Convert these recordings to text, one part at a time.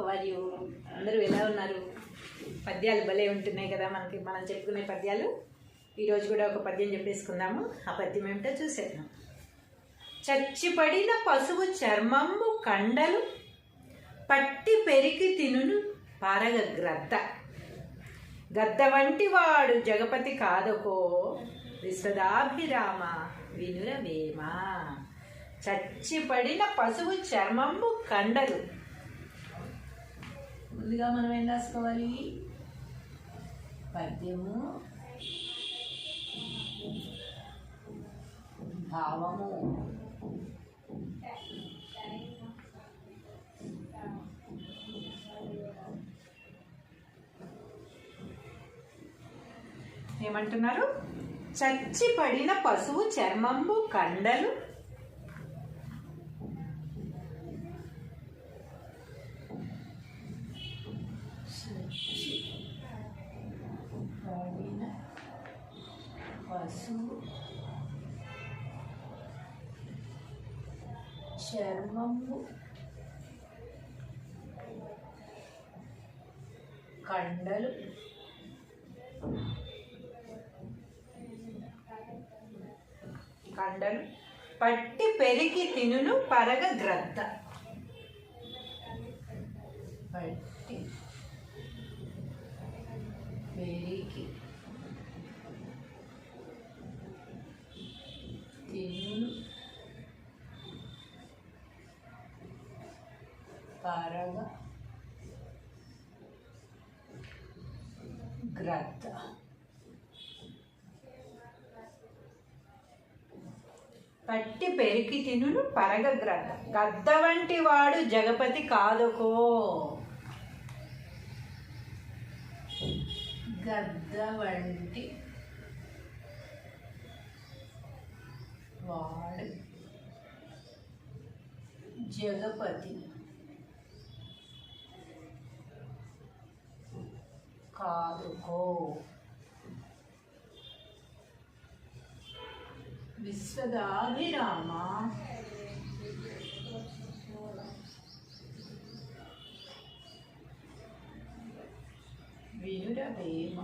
How are you? అందరూ ఎలా ఉన్నారు? పద్యాలు భలే ఉంటున్నాయి కదా మనం చెప్పుకునే పద్యాలు. ఈరోజు కూడా ఒక పద్యం చెప్పేసుకుందాము. ఆ పద్యం ఏమిటో చూసేద్దాం. చచ్చిపడిన పశువు చర్మంబు కండలు పట్టి పెరికి తినును పారగ గ్రద్ద. గద్ద వంటి వాడు జగపతి కాదకో విశ్వదాభిరామ వినురవేమ. చచ్చిపడిన పశువు చర్మంబు కండలు. ముందుగా మనం ఏం రాసుకోవాలి? పద్యము, భావము, ఏమంటున్నారు? చచ్చిపడిన పశువు చర్మంబు కండలు పశువు చర్మంబు కండలు పట్టి పెరికి తినును పరగ గ్రద్ద. పట్టి పెరికి తినును పరగ గ్రద్ద. పట్టి పెరికి తినును పరగ గ్రద్ద. గద్ద వంటి వాడు జగపతి కాదకో. గద్ద వంటి వాడు జగపతి కాదుకో విశ్వదాభిరామ వినురవేమ.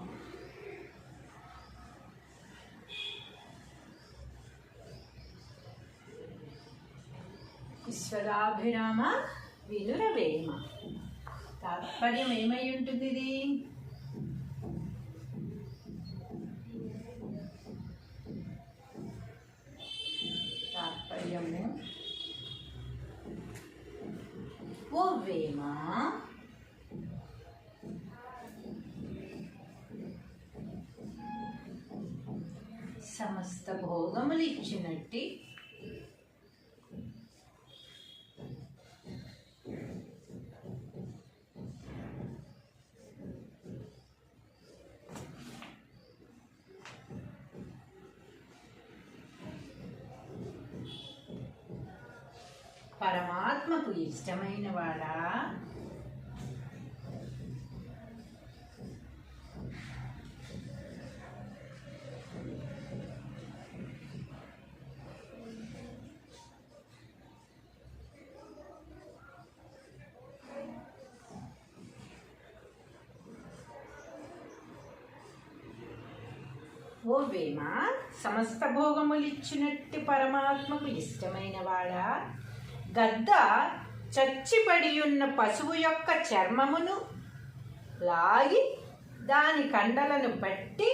విశ్వదాభిరామ వినురవేమ. తాత్పర్యం ఏమై ఉంటుంది? ఇది తాత్పర్యము, ఓ వేమ సమస్త భోగములు ఇచ్చినట్టి పరమాత్మకు ఇష్టమైన వాడా ఓ వేమ సమస్త భోగములిచ్చినట్టి పరమాత్మకు ఇష్టమైన వాడా, గద్ద చచ్చిపడి ఉన్న పశువు యొక్క చర్మమును లాగి దాని కండలను పట్టి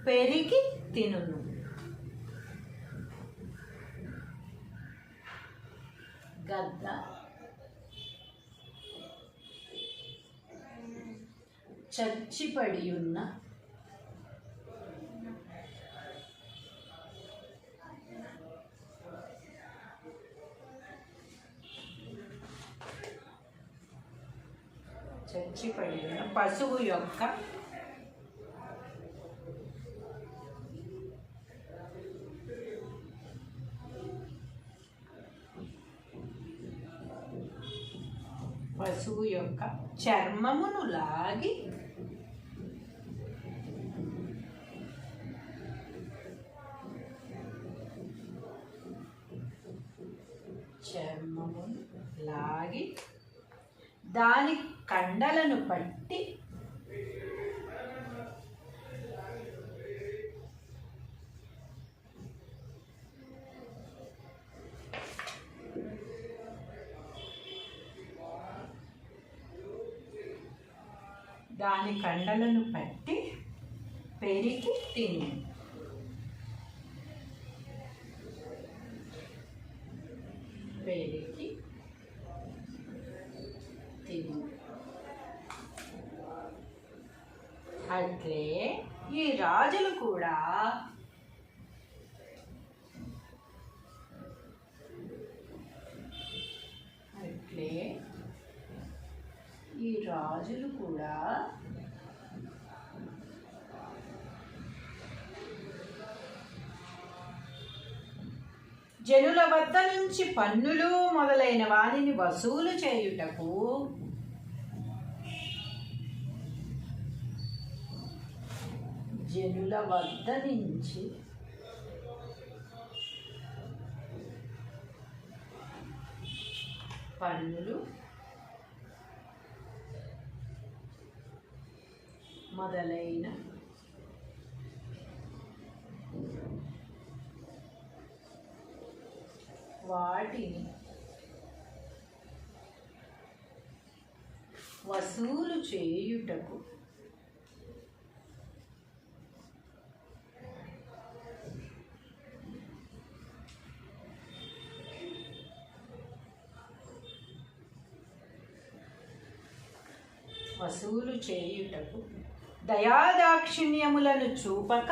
పెరికి తినును. గద్ద చచ్చిపడి ఉన్న పశువు యొక్క చర్మమును లాగి దాని కండలను పట్టి పెరికి తిని. పెరికి తిని. అట్లే ఈ రాజులు కూడా జనుల వద్ద నుంచి పన్నులు మొదలైన వాటిని వసూలు చేయుటకు జనుల వద్ద నుంచి పన్నులు మొదలైన వాటిని వసూలు చేయుటకు దయాదాక్షిణ్యములను చూపక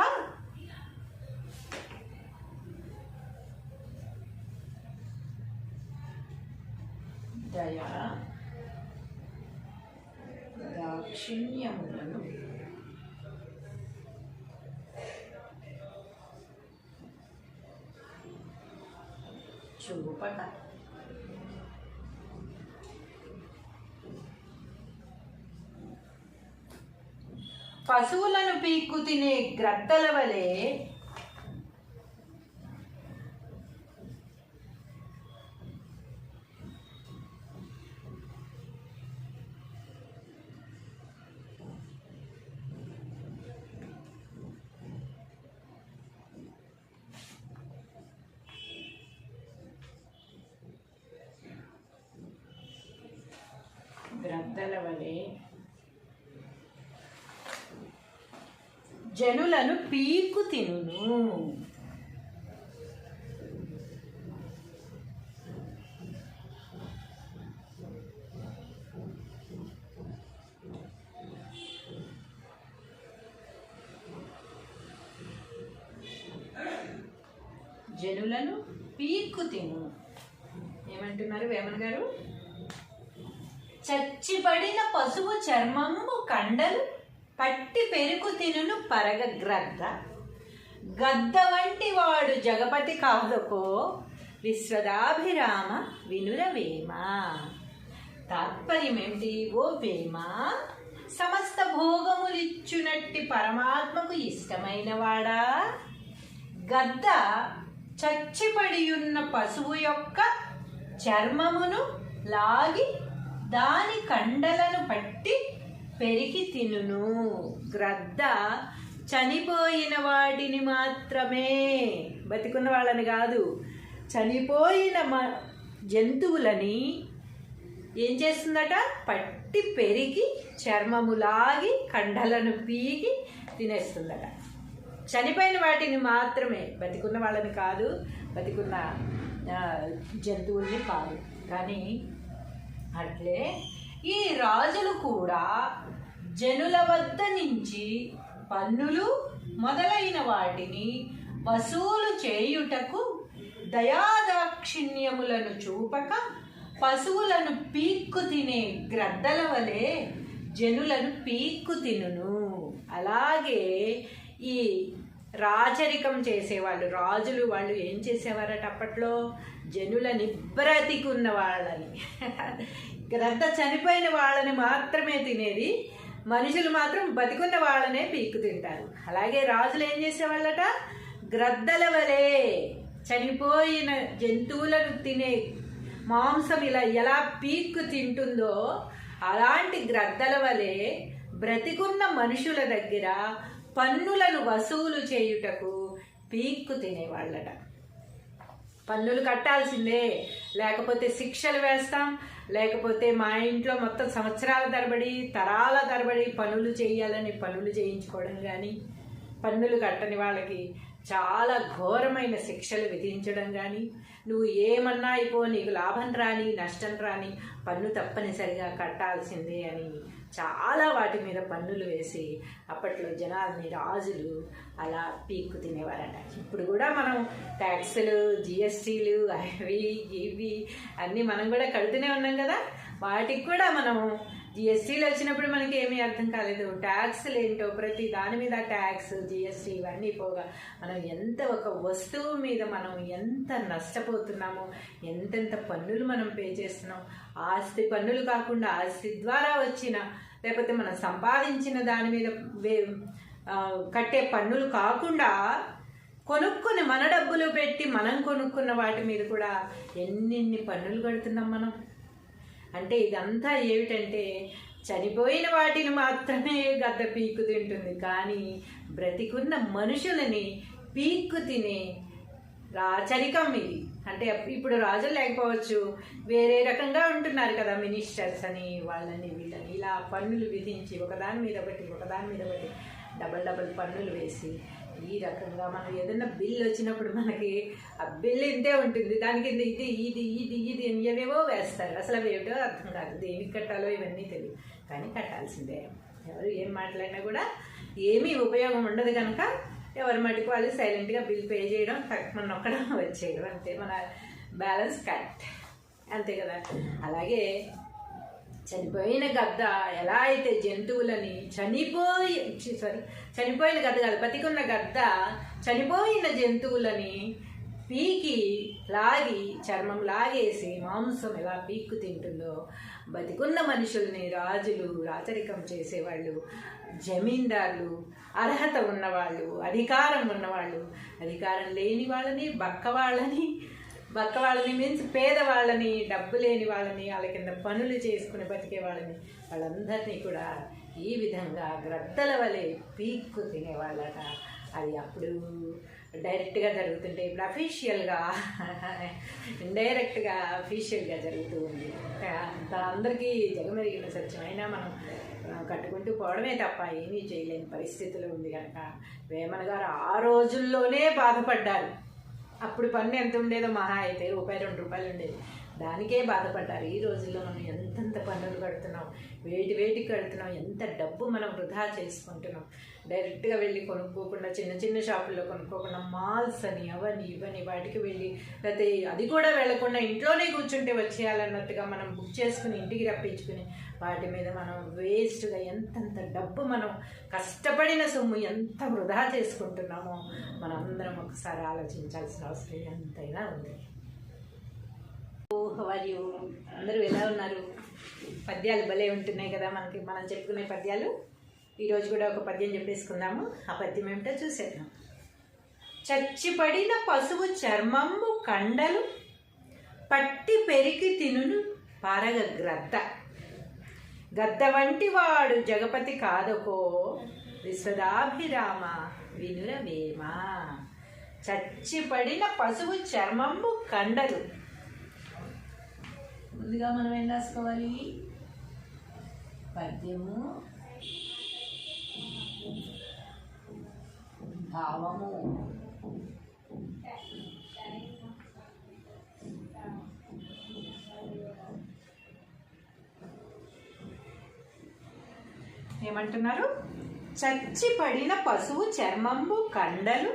దాక్షిణ్యములను చూపక పశువులను పీక్కు తినే గ్రద్దల వలె జనులను పీకు తినును. జనులను పీకు తిను. ఏమంటున్నారు వేమన గారు? చచ్చిపడిన పశువు చర్మము కండలు పట్టి పెరుగు తినును పరగ గ్రద్ద. గద్ద వంటి వాడు జగపతి కాదకో విశ్వదాభిరామ వినురవేమ. తాత్పర్యం ఏమిటి? ఓ వేమ, సమస్త భోగములిచ్చునట్టి పరమాత్మకు ఇష్టమైన వాడా, గద్ద చచ్చిపడియున్న పశువు యొక్క చర్మమును లాగి దాని కండలను పట్టి పెరికి తినును. గ్రద్ద చనిపోయిన వాటిని మాత్రమే, బతికున్న వాళ్ళని కాదు, చనిపోయిన జంతువులని ఏం చేస్తుందట? పట్టి పెరికి చర్మము లాగి కండలను పీకి తినేస్తుందట. చనిపోయిన వాటిని మాత్రమే, బతికున్న వాళ్ళని కాదు, బతికున్న జంతువుల్ని కాదు. కానీ అట్లే ఈ రాజులు కూడా జనుల వద్ద నుంచి పన్నులు మొదలైన వాటిని వసూలు చేయుటకు దయాదాక్షిణ్యములను చూపక పశువులను పీక్కు తినే గ్రద్దల వలె జనులను పీక్కు తినును. అలాగే ఈ రాజరికం చేసేవాళ్ళు, రాజులు, వాళ్ళు ఏం చేసేవారట అప్పట్లో? జనులని, బ్రతికున్న వాళ్ళని, గ్రద్ద చనిపోయిన వాళ్ళని మాత్రమే తినేది, మనుషులు మాత్రం బతికున్న వాళ్ళనే పీక్కు తింటారు. అలాగే రాజులు ఏం చేసేవాళ్ళట? గ్రద్దల వలె చనిపోయిన జంతువులను తినే మాంసం ఇలా ఎలా పీక్కు తింటుందో అలాంటి గ్రద్దల వలె బ్రతికున్న మనుషుల దగ్గర పన్నులను వసూలు చేయుటకు పీక్కు తినేవాళ్ళట. పన్నులు కట్టాల్సిందే, లేకపోతే శిక్షలు వేస్తాం, లేకపోతే మా ఇంట్లో మొత్తం సంవత్సరాల తరబడి తరాల తరబడి పనులు చేయాలని పనులు చేయించుకోవడం కానీ, పన్నులు కట్టని వాళ్ళకి చాలా ఘోరమైన శిక్షలు విధించడం కానీ, నువ్వు ఏమన్నా అయిపో, నీకు లాభం రాని నష్టం రాని పన్ను తప్పనిసరిగా కట్టాల్సిందే అని చాలా వాటి మీద పన్నులు వేసి అప్పట్లో జనాల్ని రాజులు అలా పీక్కు తినేవారట. ఇప్పుడు కూడా మనం ట్యాక్సులు, జిఎస్టీలు అవి ఇవి అన్నీ మనం కూడా కడుతూనే ఉన్నాం కదా. వాటికి కూడా మనం జిఎస్టీలు వచ్చినప్పుడు మనకి ఏమీ అర్థం కాలేదు. ట్యాక్స్లు ఏంటో, ప్రతి దాని మీద ట్యాక్స్, జిఎస్టీ ఇవన్నీ పోగా మనం ఎంత ఒక వస్తువు మీద మనం ఎంత నష్టపోతున్నామో, ఎంతెంత పన్నులు మనం పే చేస్తున్నాం. ఆస్తి పన్నులు కాకుండా ఆస్తి ద్వారా వచ్చిన, లేకపోతే మనం సంపాదించిన దాని మీద కట్టే పన్నులు కాకుండా కొనుక్కుని మన డబ్బులు పెట్టి మనం కొనుక్కున్న వాటి మీద కూడా ఎన్నెన్ని పన్నులు కడుతున్నాం మనం. అంటే ఇదంతా ఏమిటంటే చనిపోయిన వాటిని మాత్రమే గద్ద పీక్కు తింటుంది, కానీ బ్రతికున్న మనుషులని పీక్కు తినే రాచరికం ఇది. అంటే ఇప్పుడు రాజులు లేకపోవచ్చు, వేరే రకంగా ఉంటున్నారు కదా, మినిస్టర్స్ అని వాళ్ళని వీళ్ళని ఇలా పన్నులు విధించి ఒకదాని మీద ఒకటి డబల్ పన్నులు వేసి ఈ రకంగా మనం ఏదైనా బిల్ వచ్చినప్పుడు మనకి ఆ బిల్ ఇంతే ఉంటుంది, దానికి ఇది ఇది ఇది ఇది అని ఏవేవో వేస్తారు. అసలు అవి ఏమిటో అర్థం కాదు, దేనికి కట్టాలో ఇవన్నీ తెలియదు, కానీ కట్టాల్సిందే. ఎవరు ఏం మాట్లాడినా కూడా ఏమీ ఉపయోగం ఉండదు కనుక ఎవరి మటుకు వాళ్ళు సైలెంట్గా బిల్ పే చేయడం, మన నొక్కడం వచ్చేయడం, అంతే. మన బ్యాలెన్స్ కట్, అంతే కదా. అలాగే చనిపోయిన గద్ద ఎలా అయితే జంతువులని చనిపోయిన గద్ద కాదు, బతికున్న గద్ద చనిపోయిన జంతువులని పీకి లాగి చర్మం లాగేసి మాంసం ఎలా పీక్కు తింటుందో, బతికున్న మనుషుల్ని రాజులు రాచరికం చేసేవాళ్ళు, జమీందారులు, అర్హత ఉన్నవాళ్ళు, అధికారం ఉన్నవాళ్ళు, అధికారం లేని వాళ్ళని, బక్క వాళ్ళని మీన్స్ పేదవాళ్ళని, డబ్బు లేని వాళ్ళని, వాళ్ళ కింద పనులు చేసుకుని బతికే వాళ్ళందరినీ కూడా ఈ విధంగా గ్రద్దల వలె పీక్కు తినేవాళ్ళట. అది అప్పుడు డైరెక్ట్గా జరుగుతుంటే, ఇప్పుడు అఫీషియల్గా ఇండైరెక్ట్గా అఫీషియల్గా జరుగుతూ ఉంది. అందరికీ జగమెరిగిన సత్యమైనా మనం కట్టుకుంటూ పోవడమే తప్ప ఏమీ చేయలేని పరిస్థితులు ఉంది కనుక వేమన గారు ఆ రోజుల్లోనే బాధపడ్డారు. అప్పుడు పన్ను ఎంత ఉండేదో, మహా అయితే ₹1-2 ఉండేది, దానికే బాధపడ్డారు. ఈ రోజుల్లో మనం ఎంతెంత పన్నులు కడుతున్నాం, వేటికి కడుతున్నాం, ఎంత డబ్బు మనం వృధా చేసుకుంటున్నాం. డైరెక్ట్గా వెళ్ళి కొనుక్కోకుండా, చిన్న షాపుల్లో కొనుక్కోకుండా, మాల్స్ అని అవని ఇవని వాటికి వెళ్ళి, లేకపోతే అది కూడా వెళ్లకుండా ఇంట్లోనే కూర్చుంటే వచ్చేయాలన్నట్టుగా మనం బుక్ చేసుకుని ఇంటికి రప్పించుకుని వాటి మీద మనం వేస్ట్గా ఎంతంత డబ్బు మనం కష్టపడిన సొమ్ము ఎంత వృధా చేసుకుంటున్నామో మనందరం ఒకసారి ఆలోచించాల్సిన అవసరం ఎంతైనా ఉంది. మరియు అందరూ ఎలా ఉన్నారు? పద్యాలు భలే ఉంటున్నాయి కదా మనకి, మనం చెప్పుకునే పద్యాలు. ఈరోజు కూడా ఒక పద్యం చెప్పేసుకుందాము. ఆ పద్యం ఏమిటో చూసేద్దాం. చచ్చిపడిన పశువు చర్మంబు కండలు పట్టి పెరికి తినును పారగ గ్రద్ద, గద్ద వంటి వాడు జగపతి కాదకో విశ్వదాభిరామ వినురవేమ. చచ్చిపడిన పశువు చర్మంబు కండలు. ముందుగా మనం ఏం రాసుకోవాలి? పద్యము, భావము, ఏమంటున్నారు? చచ్చిపడిన పశువు చర్మంబు కండలు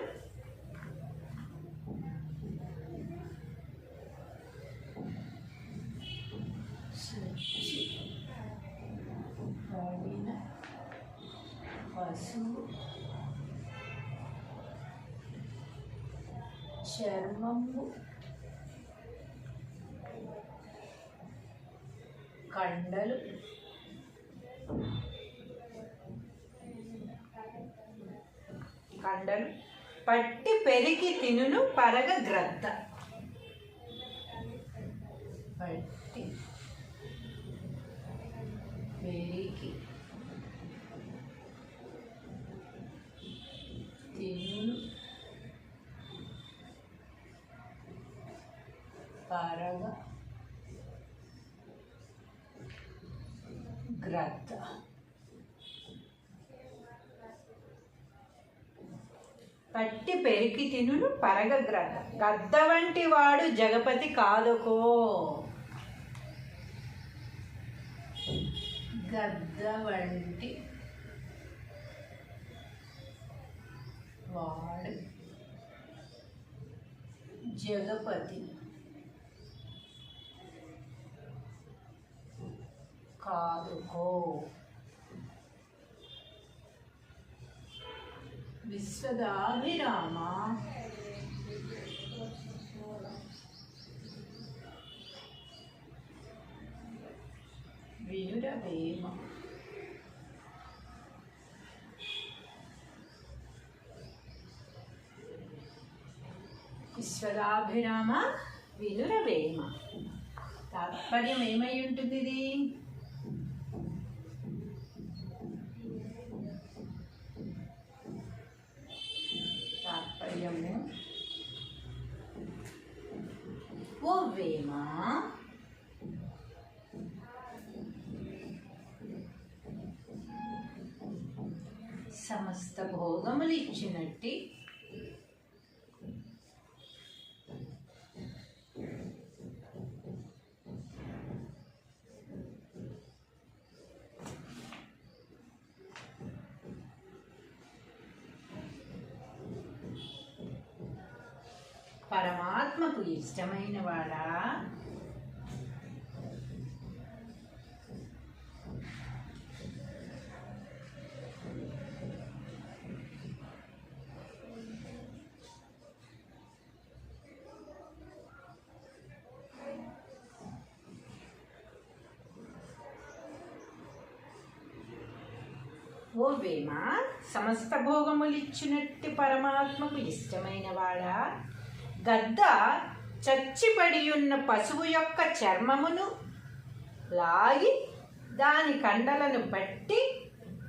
పశువు చర్మంబు కండలు పట్టి పెరికి తినును పరగ గ్రద్ద. పట్టి పరగ గ్రద్ద. పట్టి పెరికి తినును పరగ గ్రద్ద. గద్ద వంటి వాడు జగపతి కాదుకో. గద్ద వంటి వాడు జగపతి కాదుకో. విశ్వదాభిరామ వినురవేమ. విశ్వదాభిరామ వినురవేమ. తాత్పర్యం ఏమై ఉంటుంది ఇది? తాత్పర్యము ఓ వేమ, సమస్త భోగములు ఇచ్చినట్టి పరమాత్మకు ఇష్టమైన వాడా, ఓ వేమ, సమస్త భోగములిచ్చినట్టి పరమాత్మకు ఇష్టమైన వాడా, గద్ద చచ్చిపడియున్న పశువు యొక్క చర్మమును లాగి దాని కండలను పట్టి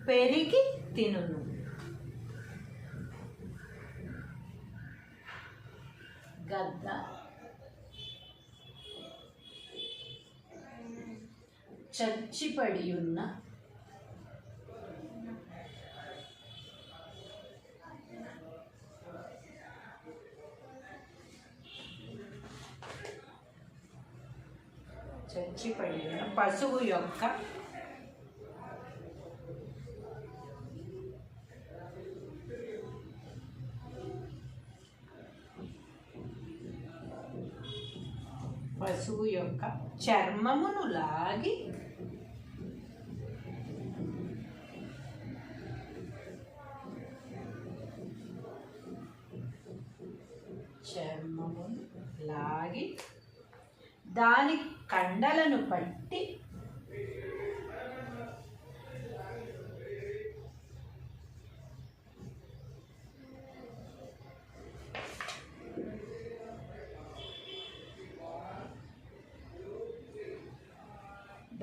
పెరిగి తినును. గద్ద చచ్చిపడియున్న పశువు యొక్క చర్మమును లాగి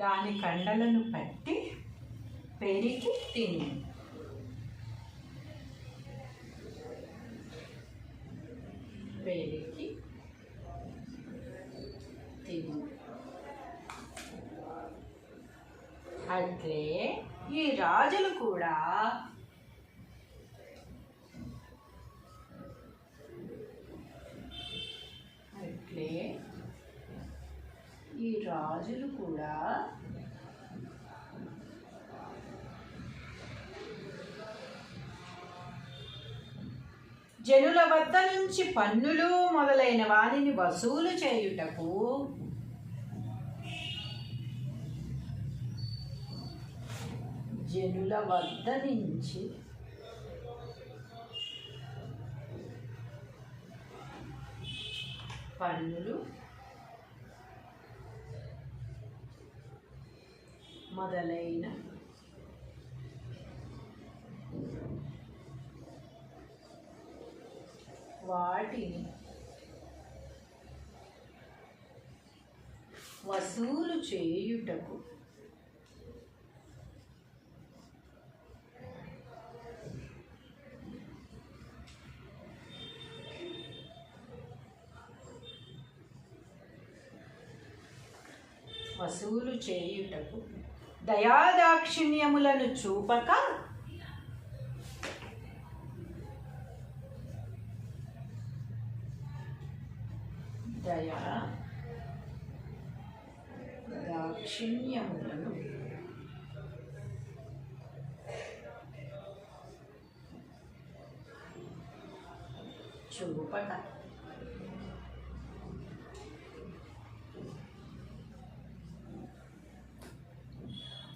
దాని కండలను పట్టి పెరికి తిను. పెరికి తిను. అట్లే ఈ రాజులు కూడా జనుల వద్ద నుంచి పన్నులు మొదలైన వానిని వసూలు చేయుటకు జనుల వద్ద నుంచి పన్నులు మొదలైన వాటిని వసూలు చేయుటకు వసూలు చేయుటకు దయాదాక్షిణ్యములను చూపక దాక్షిణ్యములను చూపక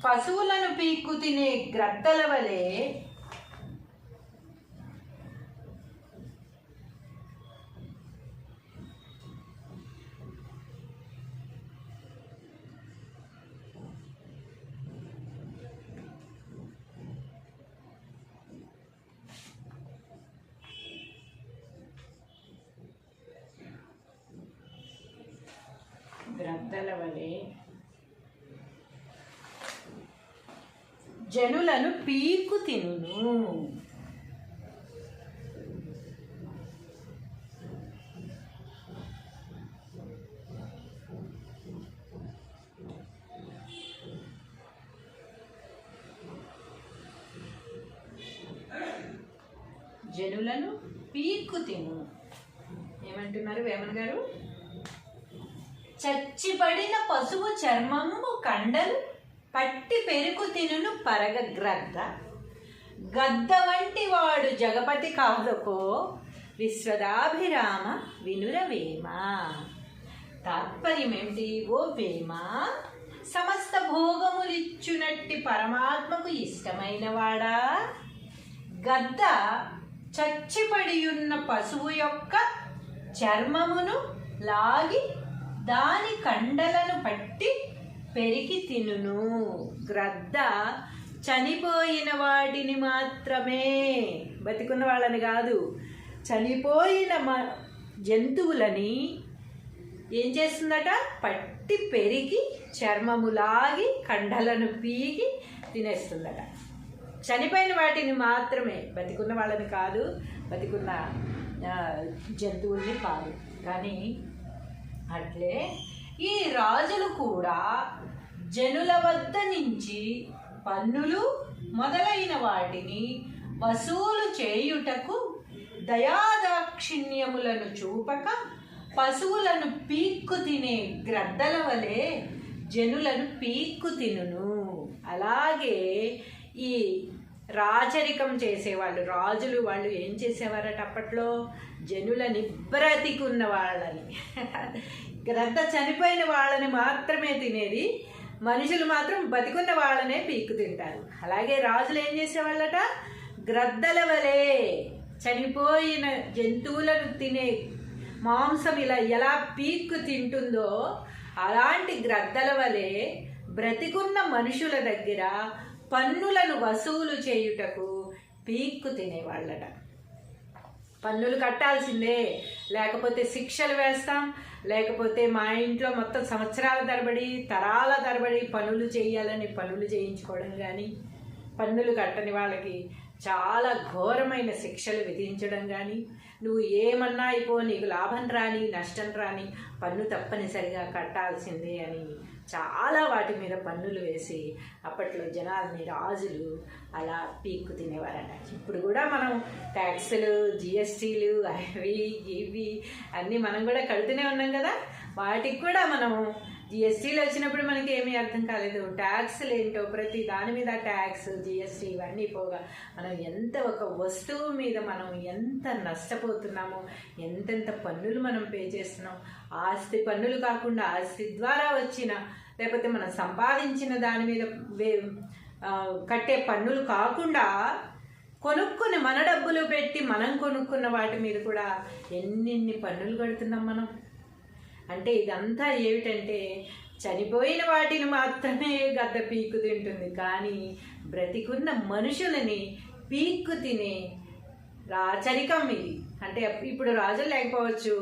పశువులను పీక్కు తినే గ్రద్దల వలె జనులను పీకు తినును. జనులను పీక్కు తిను. ఏమంటున్నారు వేమన గారు? చచ్చిపడిన పశువు చర్మము కండలు పట్టి పెరుకు తినును పరగ గ్రద్ద. గద్ద వంటి వాడు జగపతి కాదకో విశ్వదాభిరామ వినురవేమ. తాత్పర్యం ఏమిటి? ఓ వేమ, సమస్త భోగములిచ్చునట్టి పరమాత్మకు ఇష్టమైన వాడా, గద్ద చచ్చిపడియున్న పశువు యొక్క చర్మమును లాగి దాని కండలను పట్టి పెరికి తినును. గ్రద్ద చనిపోయిన వాటిని మాత్రమే, బతికున్న వాళ్ళని కాదు, చనిపోయిన జంతువులని ఏం చేస్తుందట? పట్టి పెరిగి చర్మము లాగి కండలను పీకి తినేస్తుందట. చనిపోయిన వాటిని మాత్రమే, బతికున్న వాళ్ళని కాదు, బతికున్న జంతువుల్ని కాదు. కానీ అట్లే ఈ రాజులు కూడా జనుల వద్ద నుంచి పన్నులు మొదలైన వాటిని వసూలు చేయుటకు దయాదాక్షిణ్యములను చూపక పశువులను పీక్కు తినే గ్రద్దల వలె జనులను పీక్కు తినును. అలాగే ఈ రాచరికం చేసేవాళ్ళు, రాజులు, వాళ్ళు ఏం చేసేవారట అప్పట్లో? జనులని, బ్రతికున్న వాళ్ళని, గ్రద్ద చనిపోయిన వాళ్ళని మాత్రమే తినేది, మనుషులు మాత్రం బతికున్న వాళ్ళనే పీక్కు తింటారు. అలాగే రాజులు ఏం చేసేవాళ్ళట? గ్రద్దల వలె చనిపోయిన జంతువులను తినే మాంసం ఇలా ఎలా పీక్కు తింటుందో అలాంటి గ్రద్దల వలె బ్రతికున్న మనుషుల దగ్గర పన్నులను వసూలు చేయుటకు పీక్కు తినేవాళ్ళట. పన్నులు కట్టాల్సిందే, లేకపోతే శిక్షలు వేస్తాం, లేకపోతే మా ఇంట్లో మొత్తం సంవత్సరాల తరబడి, తరాల తరబడి పనులు చేయాలని పనులు చేయించుకోవడం కానీ, పన్నులు కట్టని వాళ్ళకి చాలా ఘోరమైన శిక్షలు విధించడం కానీ, నువ్వు ఏమన్నా అయిపో, నీకు లాభం రాని నష్టం రాని పన్ను తప్పనిసరిగా కట్టాల్సిందే అని చాలా వాటి మీద పన్నులు వేసి అప్పట్లో జనాల్ని రాజులు అలా పీక్కు తినేవారట. ఇప్పుడు కూడా మనం ట్యాక్సులు, జిఎస్టీలు, అవి ఇవి అన్నీ మనం కూడా కడుతూనే ఉన్నాం కదా. వాటికి కూడా మనం జిఎస్టీలు వచ్చినప్పుడు మనకి ఏమీ అర్థం కాలేదు. ట్యాక్సులు ఏంటో, ప్రతి దాని మీద ట్యాక్స్, జిఎస్టీ ఇవన్నీ పోగా మనం ఎంత, ఒక వస్తువు మీద మనం ఎంత నష్టపోతున్నామో, ఎంతెంత పన్నులు మనం పే చేస్తున్నాం. ఆస్తి పన్నులు కాకుండా ఆస్తి ద్వారా వచ్చిన, లేకపోతే మనం సంపాదించిన దాని మీద కట్టే పన్నులు కాకుండా కొనుక్కుని మన డబ్బులు పెట్టి మనం కొనుక్కున్న వాటి మీద కూడా ఎన్నెన్ని పన్నులు కడుతున్నాం మనం. అంటే ఇదంతా ఏమిటంటే చనిపోయిన వాటిని మాత్రమే గద్ద పీక్కు తింటుంది, కానీ బ్రతికున్న మనుషులని పీక్కు తినే రాచరికం ఇది. అంటే ఇప్పుడు రాజులు లేకపోవచ్చు,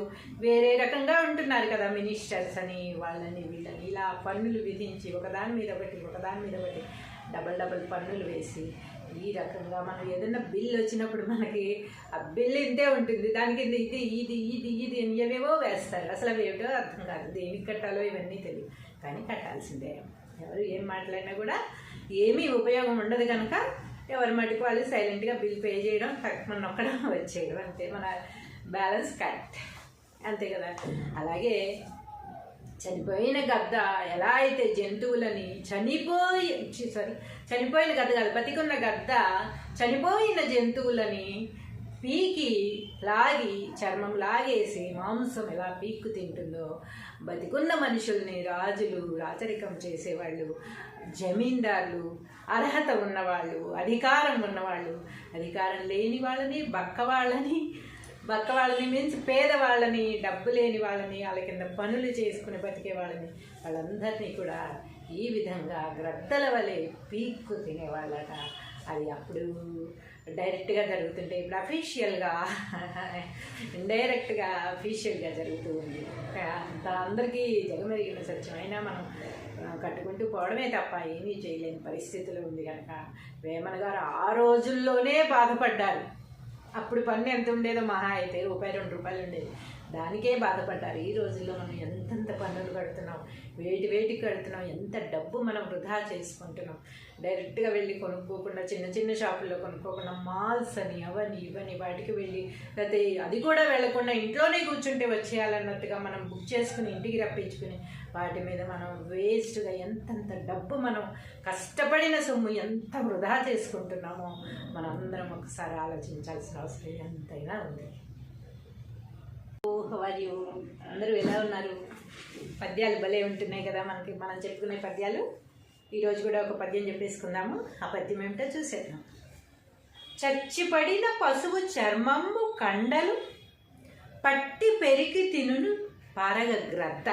వేరే రకంగా ఉంటున్నారు కదా, మినిస్టర్స్ అని, వాళ్ళని వీళ్ళని ఇలా పన్నులు విధించి ఒకదాని మీద ఒకటి ఒకదాని మీద ఒకటి డబల్ పన్నులు వేసి ఈ రకంగా మనం ఏదైనా బిల్ వచ్చినప్పుడు మనకి ఆ బిల్ ఇంతే ఉంటుంది, దానికి ఇది ఇది ఇది ఇది ఇది అని ఏవేవో వేస్తారు. అసలు అవి ఏమిటో అర్థం కాదు, దేనికి కట్టాలో ఇవన్నీ తెలియదు. కానీ కట్టాల్సిందే. ఎవరు ఏం మాట్లాడినా కూడా ఏమీ ఉపయోగం ఉండదు కనుక ఎవరి మటుకు వాళ్ళు సైలెంట్గా బిల్ పే చేయడం, మన నొక్కడం, వచ్చేయడం, అంతే. మన బ్యాలెన్స్ కట్, అంతే కదా. అలాగే చనిపోయిన గద్ద ఎలా అయితే జంతువులని చనిపోయిన గద్ద కాదు, బతికున్న గద్ద చనిపోయిన జంతువులని పీకి లాగి చర్మం లాగేసి మాంసం ఎలా పీక్కు తింటుందో, బతికున్న మనుషుల్ని రాజులు, రాచరికం చేసేవాళ్ళు, జమీందారులు, అర్హత ఉన్నవాళ్ళు, అధికారం ఉన్నవాళ్ళు, అధికారం లేని వాళ్ళని, బక్క వాళ్ళని మించి పేదవాళ్ళని, డబ్బు లేని వాళ్ళని, వాళ్ళ కింద పనులు చేసుకుని బతికే వాళ్ళందరినీ కూడా ఈ విధంగా గ్రద్దల వలె పీక్కు తినేవాళ్ళట. అది అప్పుడు డైరెక్ట్గా జరుగుతుంటే, ఇప్పుడు అఫీషియల్గా ఇండైరెక్ట్గా అఫీషియల్గా జరుగుతూ ఉంది. అంత అందరికీ జగమెరిగిన సత్యం. అయినా మనం కట్టుకుంటూ పోవడమే తప్ప ఏమీ చేయలేని పరిస్థితులు ఉంది కనుక వేమన గారు ఆ రోజుల్లోనే బాధపడ్డారు. అప్పుడు పన్ను ఎంత ఉండేదో, మహా అయితే రూపాయి 2 రూపాయలు ఉండేది, దానికే బాధపడ్డారు. ఈ రోజుల్లో మనం ఎంతెంత పన్నులు కడుతున్నాం, వేటికి కడుతున్నాం, ఎంత డబ్బు మనం వృధా చేసుకుంటున్నాం. డైరెక్ట్గా వెళ్ళి కొనుక్కోకుండా, చిన్న చిన్న షాపుల్లో కొనుక్కోకుండా, మాల్స్ అని అవని ఇవని వాటికి వెళ్ళి, లేకపోతే అది కూడా వెళ్లకుండా ఇంట్లోనే కూర్చుంటే వచ్చేయాలన్నట్టుగా మనం బుక్ చేసుకుని ఇంటికి రప్పించుకుని వాటి మీద మనం వేస్ట్గా ఎంతంత డబ్బు, మనం కష్టపడిన సొమ్ము ఎంత వృధా చేసుకుంటున్నామో మనందరం ఒకసారి ఆలోచించాల్సిన అవసరం ఎంతైనా ఉంది. హౌ అందరూ ఎలా ఉన్నారు? పద్యాలు భలే ఉంటున్నాయి కదా మనకి, మనం చెప్పుకునే పద్యాలు. ఈరోజు కూడా ఒక పద్యం చెప్పేసుకుందాము. ఆ పద్యం ఏమిటో చూసేద్దాం. చచ్చిపడిన పశువు చర్మంబు కండలు పట్టి పెరికి తినును పారగ గ్రద్ద,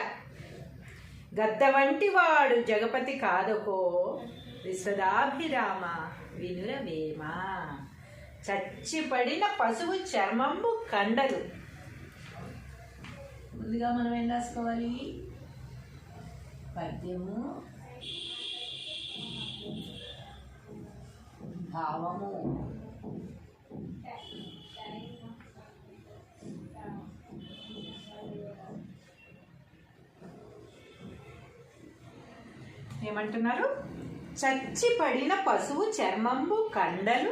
గద్ద వంటి వాడు జగపతి కాదకో విశ్వదాభిరామ వినురవేమ. చచ్చిపడిన పశువు చర్మంబు కండలు. ముందుగా మనం ఏం రాసుకోవాలి? పద్యము, భావము, ఏమంటున్నారు? చచ్చిపడిన పశువు చర్మంబు కండలు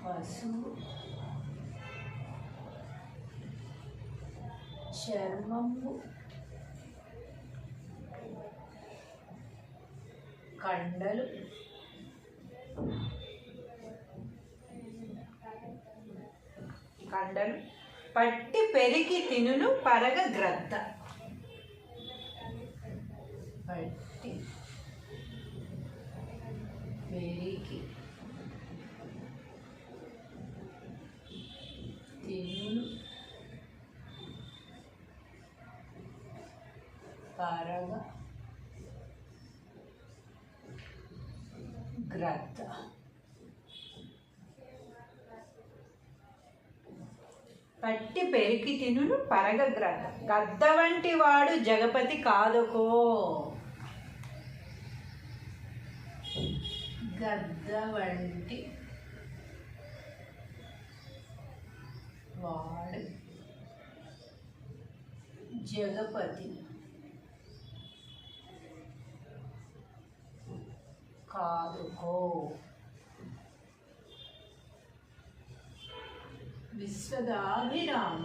పశువు చర్మంబు కండలు పట్టి పెరికి తినును పరగ గ్రద్ద. పట్టి పెరికి తినును పరగ గ్రద్ద. పట్టి పెరికి తినును పరగ గ్రద్ద, గద్ద వంటి వాడు జగపతి కాదుకో. గద్ద వంటి వాడు జగపతి కాదుకో విశ్వదాభిరామ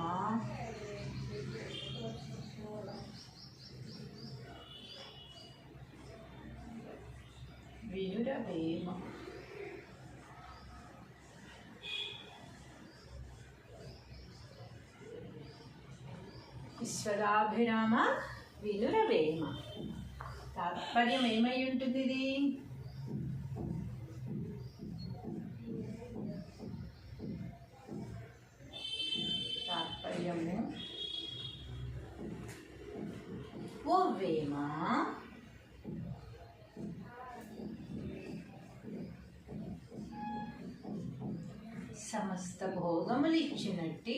వినురవేమ. విశ్వదాభిరామ వినురవేమ. తాత్పర్యం ఏమై ఉంటుంది? ఇది తాత్పర్యము, ఓ వేమ, సమస్త భోగములు ఇచ్చినట్టి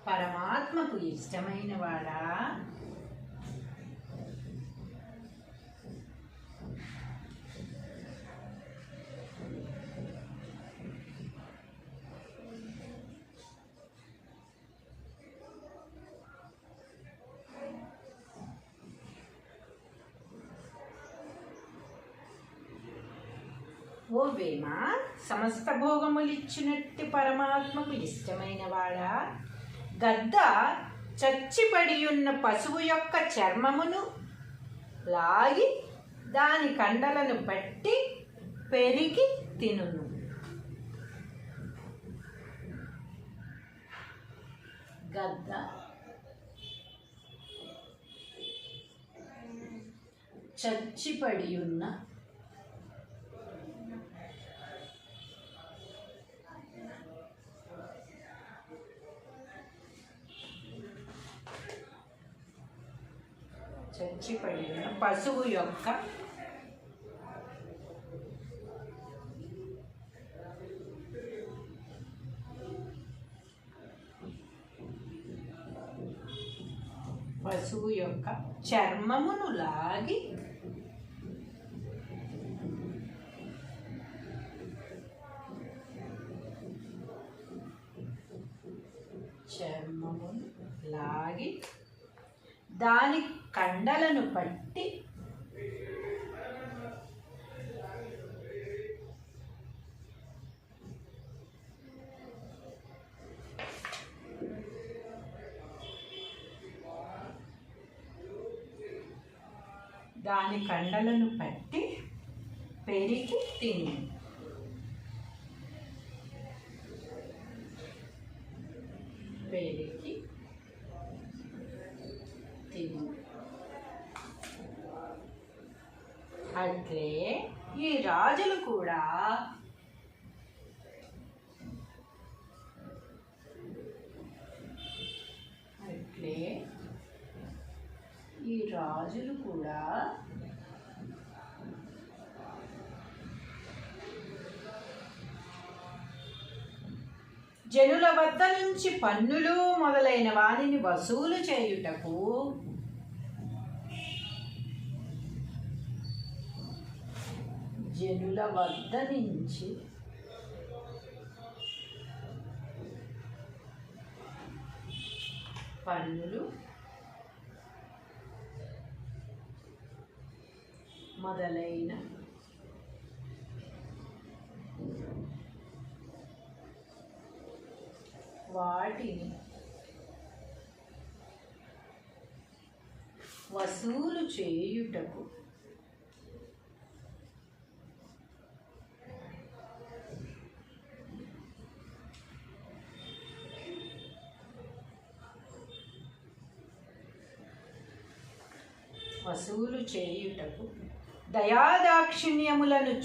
పరమాత్మకు ఇష్టమైన వాడా? ఓ వేమ, సమస్త భోగములిచ్చినట్టి పరమాత్మకు ఇష్టమైన వాడా, గద్ద చచ్చిపడి ఉన్న పశువు యొక్క చర్మమును లాగి దాని కండలను పట్టి పెరిగి తినును. గద్ద చచ్చిపడి ఉన్న పశువు యొక్క చర్మమును లాగి దాని కండలను పట్టి పెరిగి తిను. అట్లే ఈ రాజులు కూడా జనుల వద్ద నుంచి పన్నులు మొదలైన వానిని వసూలు చేయుటకు పన్నులు మొదలైన వాటిని వసూలు చేయుటకు దయాదాక్షిణ్యములను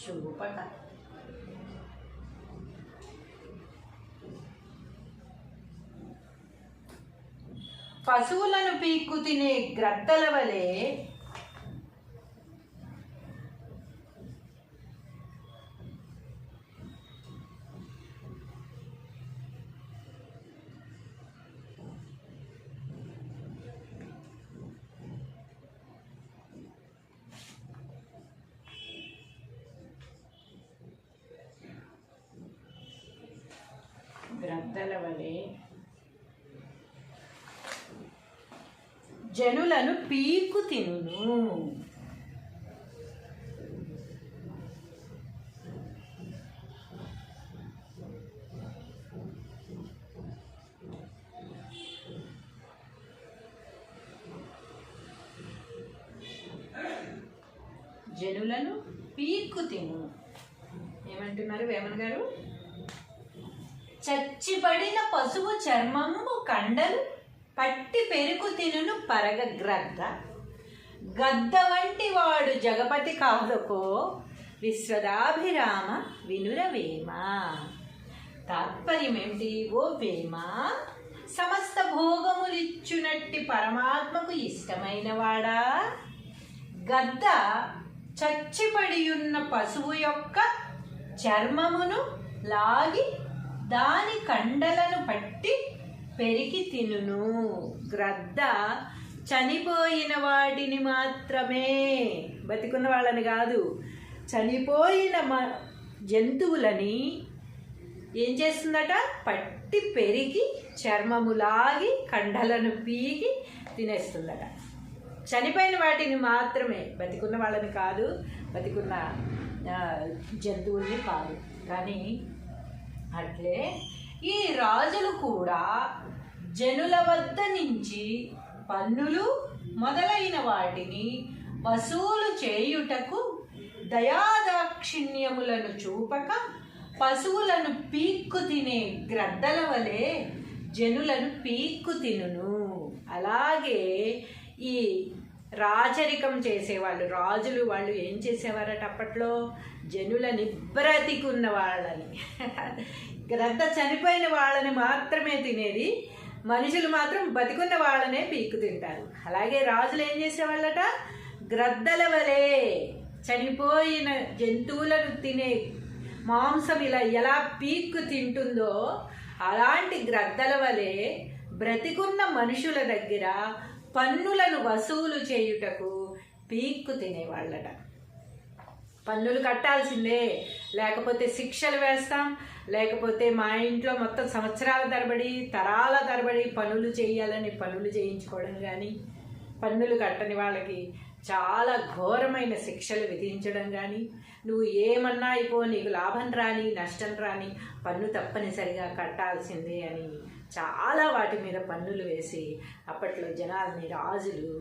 చూపక పశువులను పీక్కు తినే గ్రద్దల వలె జనులను పీక్కు తినును. ఏమంటున్నారు వేమన్ గారు? చచ్చిపడిన పశువు చర్మము కండలు పట్టి పెరుగు తినును పరగ గ్రద్ద. గద్ద వంటి వాడు జగపతి కాదుకో, విశ్వదాభిరామ వినురవేమ. తాత్పర్యం ఏమిటి? ఓ వేమ, సమస్త భోగములిచ్చునట్టి పరమాత్మకు ఇష్టమైన వాడా, గద్ద చచ్చిపడియున్న పశువు యొక్క చర్మమును లాగి దాని కండలను పట్టి పెరికి తినును. గ్రద్ద చనిపోయిన వాటిని మాత్రమే, బతికున్న వాళ్ళని కాదు, చనిపోయిన జంతువులని ఏం చేస్తుందట? పట్టి పెరికి చర్మము లాగి కండలను పీకి తినేస్తుందట. చనిపోయిన వాటిని మాత్రమే, బతికున్న వాళ్ళని కాదు, బతికున్న జంతువుల్ని కాదు. కానీ అట్లే ఈ రాజులు కూడా జనుల వద్ద నుంచి పన్నులు మొదలైన వాటిని వసూలు చేయుటకు దయాదాక్షిణ్యములను చూపక పశువులను పీక్కు తినే గ్రద్దల వలె జనులను పీక్కు తినును. అలాగే ఈ రాచరికం చేసేవాళ్ళు, రాజులు, వాళ్ళు ఏం చేసేవారట అప్పట్లో? జనులని, బ్రతికున్న వాళ్ళని, గ్రద్ద చనిపోయిన వాళ్ళని మాత్రమే తినేది, మనుషులు మాత్రం బతికున్న వాళ్ళనే పీక్కు తింటారు. అలాగే రాజులు ఏం చేసేవాళ్ళట? గ్రద్దల వలె చనిపోయిన జంతువులను తినే మాంసం ఇలా ఎలా పీక్కు తింటుందో అలాంటి గ్రద్దల వలె బ్రతికున్న మనుషుల దగ్గర పన్నులను వసూలు చేయుటకు పీక్కు తినేవాళ్ళట. పన్నులు కట్టాల్సిందే, లేకపోతే శిక్షలు వేస్తాం, లేకపోతే మా ఇంట్లో మొత్తం సంవత్సరాల తరబడి, తరాల తరబడి పనులు చేయాలని పనులు చేయించుకోవడం కానీ, పన్నులు కట్టని వాళ్ళకి చాలా ఘోరమైన శిక్షలు విధించడం కానీ, నువ్వు ఏమన్నా అయిపో, నీకు లాభం రాని నష్టం రాని పన్ను తప్పనిసరిగా కట్టాల్సిందే అని చాలా వాటి మీద పన్నులు వేసి అప్పట్లో జనాల్ని, రాజులు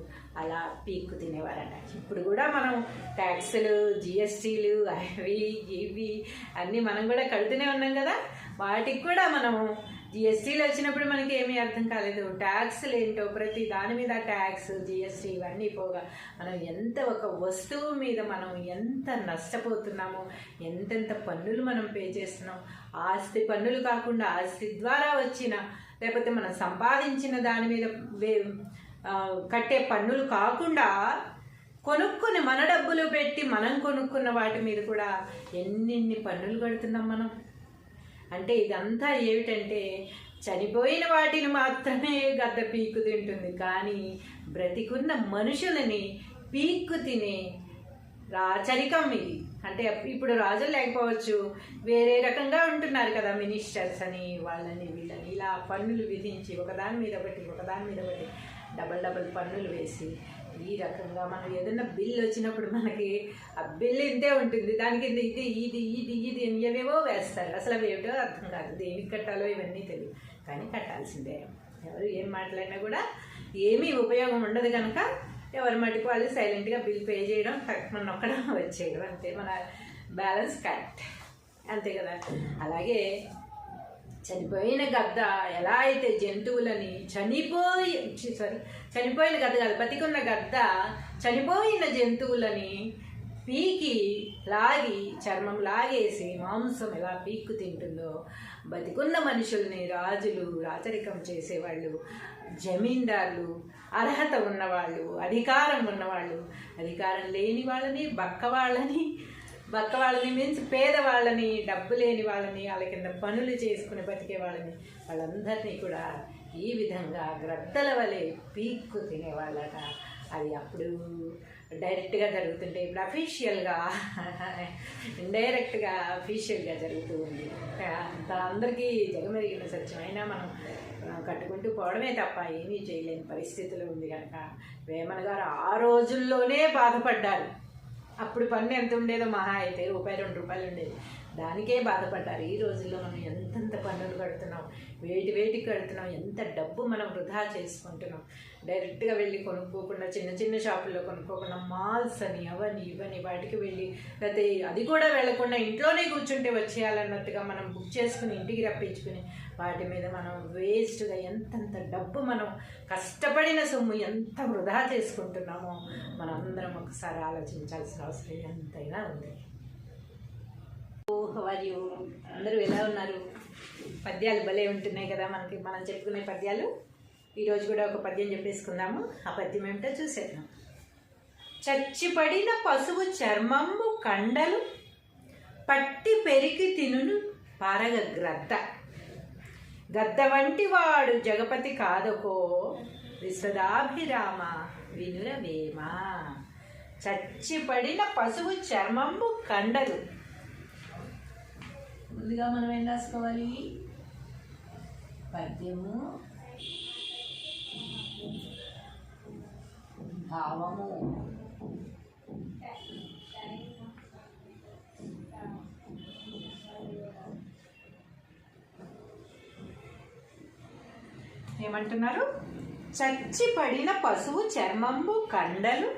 అలా పీక్కు తినేవారట. ఇప్పుడు కూడా మనం ట్యాక్సులు, జిఎస్టీలు, అవి ఇవి అన్నీ మనం కూడా కడుతూనే ఉన్నాం కదా. వాటికి కూడా మనము జిఎస్టీలు వచ్చినప్పుడు మనకి ఏమీ అర్థం కాలేదు, ట్యాక్స్లు ఏంటో, ప్రతి దాని మీద ట్యాక్స్, జిఎస్టీ ఇవన్నీ పోగా మనం ఎంత ఒక వస్తువు మీద మనం ఎంత నష్టపోతున్నామో, ఎంతెంత పన్నులు మనం పే చేస్తున్నాం. ఆస్తి పన్నులు కాకుండా ఆస్తి ద్వారా వచ్చిన, లేకపోతే మనం సంపాదించిన దాని మీద కట్టే పన్నులు కాకుండా కొనుక్కుని మన డబ్బులు పెట్టి మనం కొనుక్కున్న వాటి మీద కూడా ఎన్నెన్ని పన్నులు కడుతున్నాం మనం. అంటే ఇదంతా ఏమిటంటే చనిపోయిన వాటిని మాత్రమే గద్ద పీక్కు తింటుంది, కానీ బ్రతికున్న మనుషులని పీక్కు తినే రాచరికం ఇది. అంటే ఇప్పుడు రాజులు లేకపోవచ్చు, వేరే రకంగా ఉంటున్నారు కదా, మినిస్టర్స్ అని, వాళ్ళని వీళ్ళని ఇలా పన్నులు విధించి ఒకదాని మీద ఒకటి డబల్ డబల్ పన్నులు వేసి ఈ రకంగా మనం ఏదైనా బిల్లు వచ్చినప్పుడు మనకి ఆ బిల్లు ఇంతే ఉంటుంది, దానికి ఇది ఇది ఇది ఇది ఏవేవో వేస్తారు. అసలు అవి ఏమిటో అర్థం కాదు, దేనికి కట్టాలో ఇవన్నీ తెలియదు, కానీ కట్టాల్సిందే. ఎవరు ఏం మాట్లాడినా కూడా ఏమీ ఉపయోగం ఉండదు కనుక ఎవరి మటుకు వాళ్ళు సైలెంట్గా బిల్ పే చేయడం, తక్కువ నొక్కడం, వచ్చేయడం, అంతే. మన బ్యాలెన్స్ కట్, అంతే కదా. అలాగే చనిపోయిన గద్ద ఎలా అయితే జంతువులని చనిపోయిన గద్ద కాదు, బతికున్న గద్ద చనిపోయిన జంతువులని పీకి లాగి చర్మం లాగేసి మాంసం ఎలా పీక్కు తింటుందో, బతికున్న మనుషుల్ని రాజులు, రాచరికం చేసేవాళ్ళు, జమీందారులు, అర్హత ఉన్నవాళ్ళు, అధికారం ఉన్నవాళ్ళు, అధికారం లేని వాళ్ళని, బక్క వాళ్ళని మీన్స్ పేదవాళ్ళని, డబ్బు లేని వాళ్ళని, వాళ్ళ కింద పనులు చేసుకుని బతికే వాళ్ళని, వాళ్ళందరినీ కూడా ఈ విధంగా గ్రద్దల వలె పీక్కు తినేవాళ్ళట. అది అప్పుడు డైరెక్ట్గా జరుగుతుంటే, ఇప్పుడు అఫీషియల్గా, ఇండైరెక్ట్గా అఫీషియల్గా జరుగుతూ ఉంది. అంత అందరికీ జగమెరిగిన సత్యమైనా మనం కట్టుకుంటూ పోవడమే తప్ప ఏమీ చేయలేని పరిస్థితులు ఉంది కనుక వేమన గారు ఆ రోజుల్లోనే బాధపడ్డారు. అప్పుడు పన్ను ఎంత ఉండేదో, మహా అయితే ₹1-2 ఉండేది, దానికే బాధపడ్డారు. ఈ రోజుల్లో మనం ఎంతెంత పన్నులు కడుతున్నాం, వేటికి కడుతున్నాం, ఎంత డబ్బు మనం వృధా చేసుకుంటున్నాం. డైరెక్ట్గా వెళ్ళి కొనుక్కోకుండా, చిన్న చిన్న షాపుల్లో కొనుక్కోకుండా, మాల్స్ అని అవని ఇవని వాటికి వెళ్ళి, లేకపోతే అది కూడా వెళ్లకుండా ఇంట్లోనే కూర్చుంటే వచ్చేయాలన్నట్టుగా మనం బుక్ చేసుకుని ఇంటికి రప్పించుకుని వాటి మీద మనం వేస్ట్గా ఎంతంత డబ్బు, మనం కష్టపడిన సొమ్ము ఎంత వృధా చేసుకుంటున్నామో మనందరం ఒకసారి ఆలోచించాల్సిన అవసరం ఎంతైనా ఉంది. మరియు అందరూ ఎలా ఉన్నారు? పద్యాలు భలే ఉంటున్నాయి కదా మనం చెప్పుకునే పద్యాలు. ఈరోజు కూడా ఒక పద్యం చెప్పేసుకుందాము. ఆ పద్యం ఏమిటో చూసేద్దాం. చచ్చిపడిన పశువు చర్మంబు కండలు పట్టి పెరికి తినును పారగ గ్రద్ద. గద్ద వంటి వాడు జగపతి కాదకో విశ్వదాభిరామ వినురవేమ. చచ్చిపడిన పశువు చర్మంబు కండలు. ముందుగా మనం ఏం రాసుకోవాలి? పద్యము, భావము, ఏమంటున్నారు? చచ్చిపడిన పశువు చర్మంబు కండలు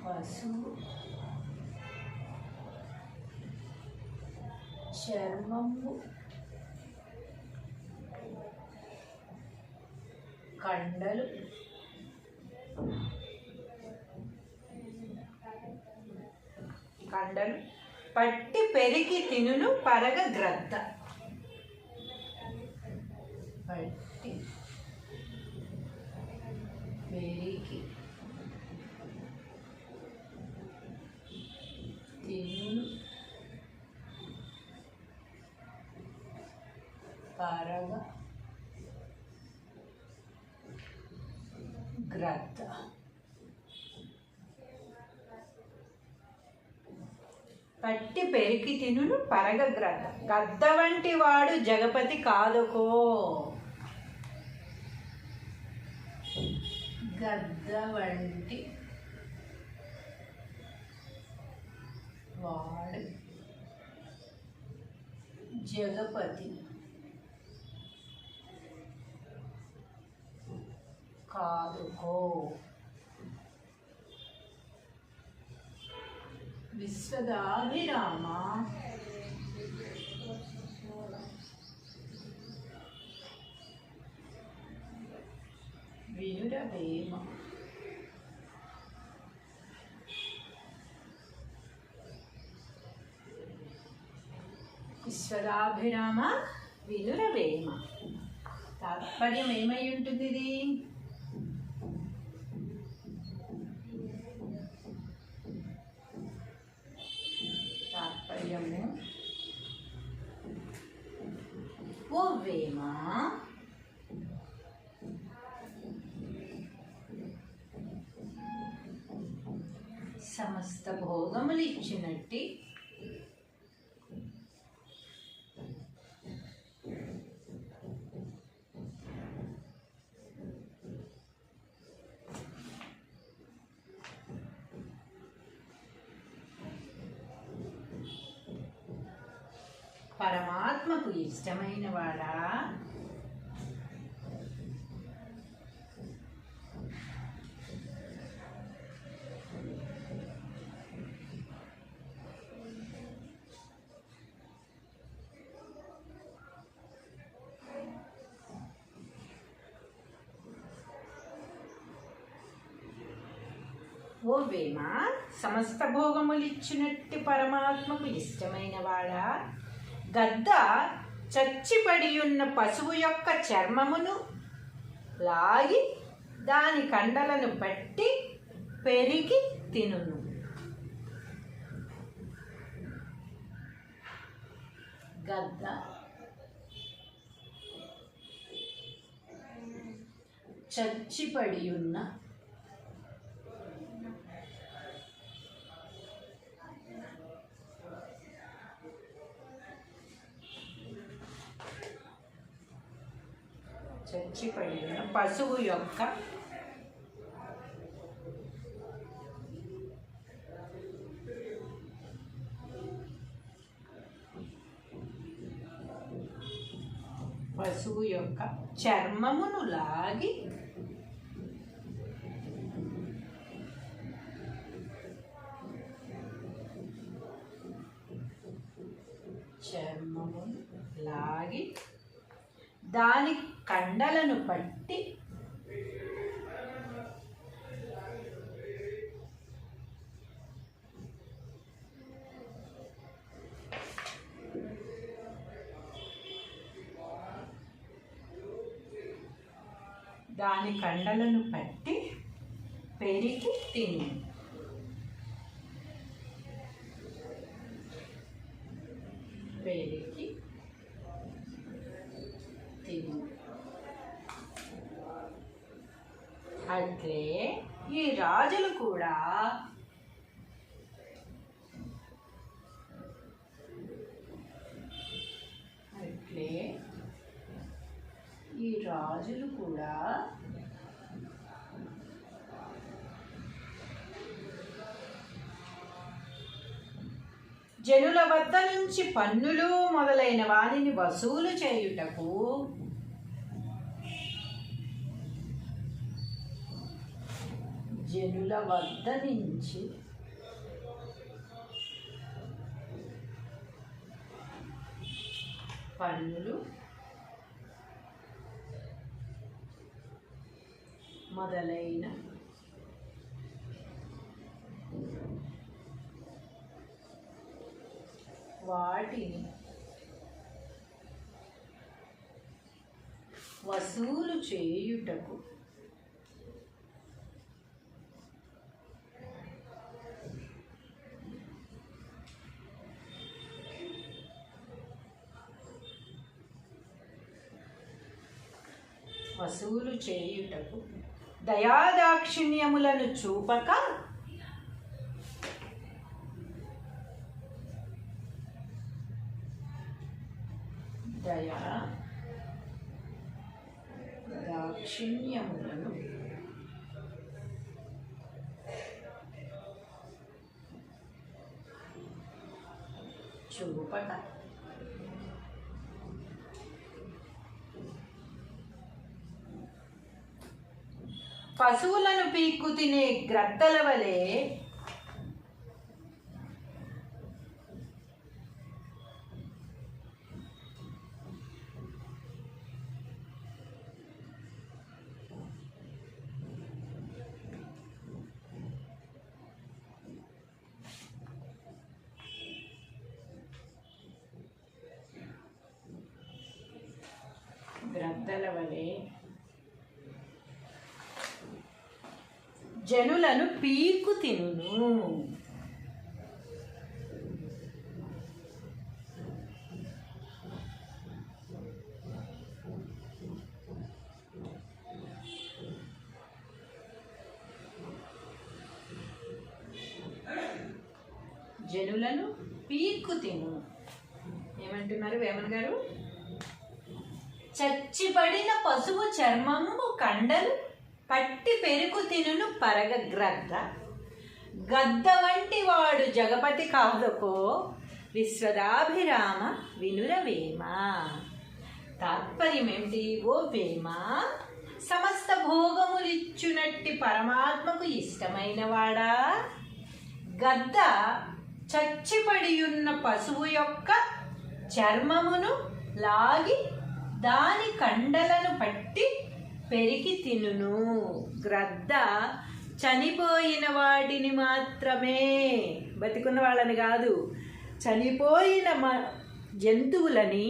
పశువు చర్మంబు కండలు పట్టి పెరికి తినును పరగ గ్రద్ద. పట్టి పెరికి తినును పరగ గ్రద్ద. పట్టి పెరికి తినును పరగ గ్రద్ద. గద్ద వంటి వాడు జగపతి కాదకో. గద్ద వంటి వాడు జగపతి కాదుకో విశ్వదాభిరామ వినురవేమ. విశ్వదాభిరామ వినురవేమ. తాత్పర్యం ఏమై ఉంటుంది? ఇది తాత్పర్యము ఓ వేమ సమస్త భోగములు ఇచ్చినట్టి పరమాత్మకు ఇష్టమైన వాడా ఓ వేమ సమస్త భోగములిచ్చినట్టి పరమాత్మకు ఇష్టమైన వాడా, గద్ద చచ్చిపడి ఉన్న పశువు యొక్క చర్మమును లాగి దాని కండలను పట్టి పెరిగి తినును. గద్ద చచ్చిపడి ఉన్న పశువు యొక్క చర్మమును లాగి దాని కండలను పట్టి పెరికి తిను. పెరికి తిను. అట్లే ఈ రాజులు కూడా జనుల వద్ద నుంచి పన్నులు మొదలైన వాటిని వసూలు చేయుటకు జనుల వద్ద నుంచి పన్నులు మొదలైన వాటిని వసూలు చేయుటకు దయాదాక్షిణ్యములను చూపక దాక్షిణ్యములను చూపక పశువులను పీక్కు తినే గ్రద్దల వలె జనులను పీక్కు తినును. జనులను పీక్కు తిను. ఏమంటున్నారు వేమన్ గారు? చచ్చిపడిన పశువు చర్మము కండలు పట్టి పెరుగు తినును పరగ గ్రద్ద. గద్ద వంటి వాడు జగపతి కాదకో విశ్వదాభిరామ వినురవేమ. తాత్పర్యం ఏమిటి? ఓ వేమ, సమస్త భోగములిచ్చునట్టి పరమాత్మకు ఇష్టమైన వాడా, గద్ద చచ్చిపడియున్న పశువు యొక్క చర్మమును లాగి దాని కండలను పట్టి పెరికి తినును. గ్రద్ద చనిపోయిన వాటిని మాత్రమే, బతికున్న వాళ్ళని కాదు, చనిపోయిన జంతువులని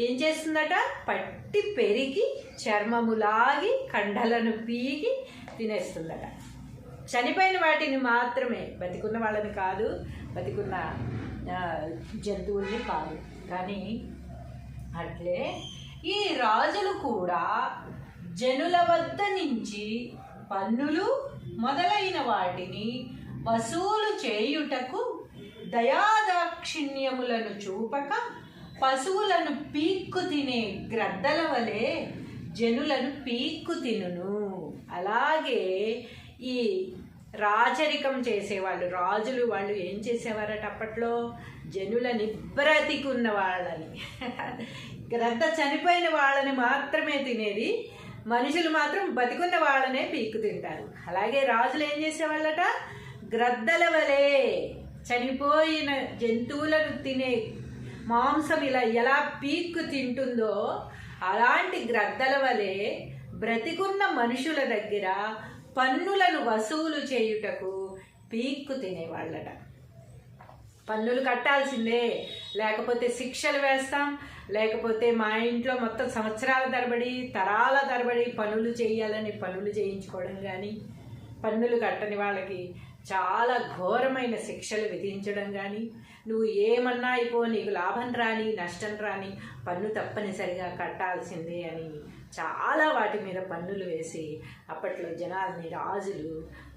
ఏం చేస్తుందట? పట్టి పెరికి చర్మము లాగి కండలను పీకి తినేస్తుందట. చనిపోయిన వాటిని మాత్రమే, బతికున్న వాళ్ళని కాదు, బతికున్న జంతువుల్ని కాదు. కానీ అట్లే ఈ రాజులు కూడా జనుల వద్ద నుంచి పన్నులు మొదలైన వాటిని వసూలు చేయుటకు దయాదాక్షిణ్యములను చూపక పశువులను పీక్కు తినే గ్రద్దల వలె జనులను పీక్కు తినును. అలాగే ఈ రాచరికం చేసేవాళ్ళు, రాజులు, వాళ్ళు ఏం చేసేవారట అప్పట్లో? జనులని, బ్రతికున్న వాళ్ళని, గ్రద్ద చనిపోయిన వాళ్ళని మాత్రమే తినేది, మనుషులు మాత్రం బతికున్న వాళ్ళనే పీక్కు తింటారు. అలాగే రాజులు ఏం చేసేవాళ్ళట? గ్రద్దల వలె చనిపోయిన జంతువులను తినే మాంసం ఇలా ఎలా పీక్కు తింటుందో అలాంటి గ్రద్దల వలె బ్రతికున్న మనుషుల దగ్గర పన్నులను వసూలు చేయుటకు పీక్కు తినేవాళ్ళట. పన్నులు కట్టాల్సిందే, లేకపోతే శిక్షలు వేస్తాం, లేకపోతే మా ఇంట్లో మొత్తం సంవత్సరాల తరబడి తరాల తరబడి పనులు చేయాలని పనులు చేయించుకోవడం కానీ, పన్నులు కట్టని వాళ్ళకి చాలా ఘోరమైన శిక్షలు విధించడం కానీ, నువ్వు ఏమన్నా అయిపో, నీకు లాభం రాని నష్టం రాని పన్ను తప్పనిసరిగా కట్టాల్సిందే అని చాలా వాటి మీద పన్నులు వేసి అప్పట్లో జనాల్ని రాజులు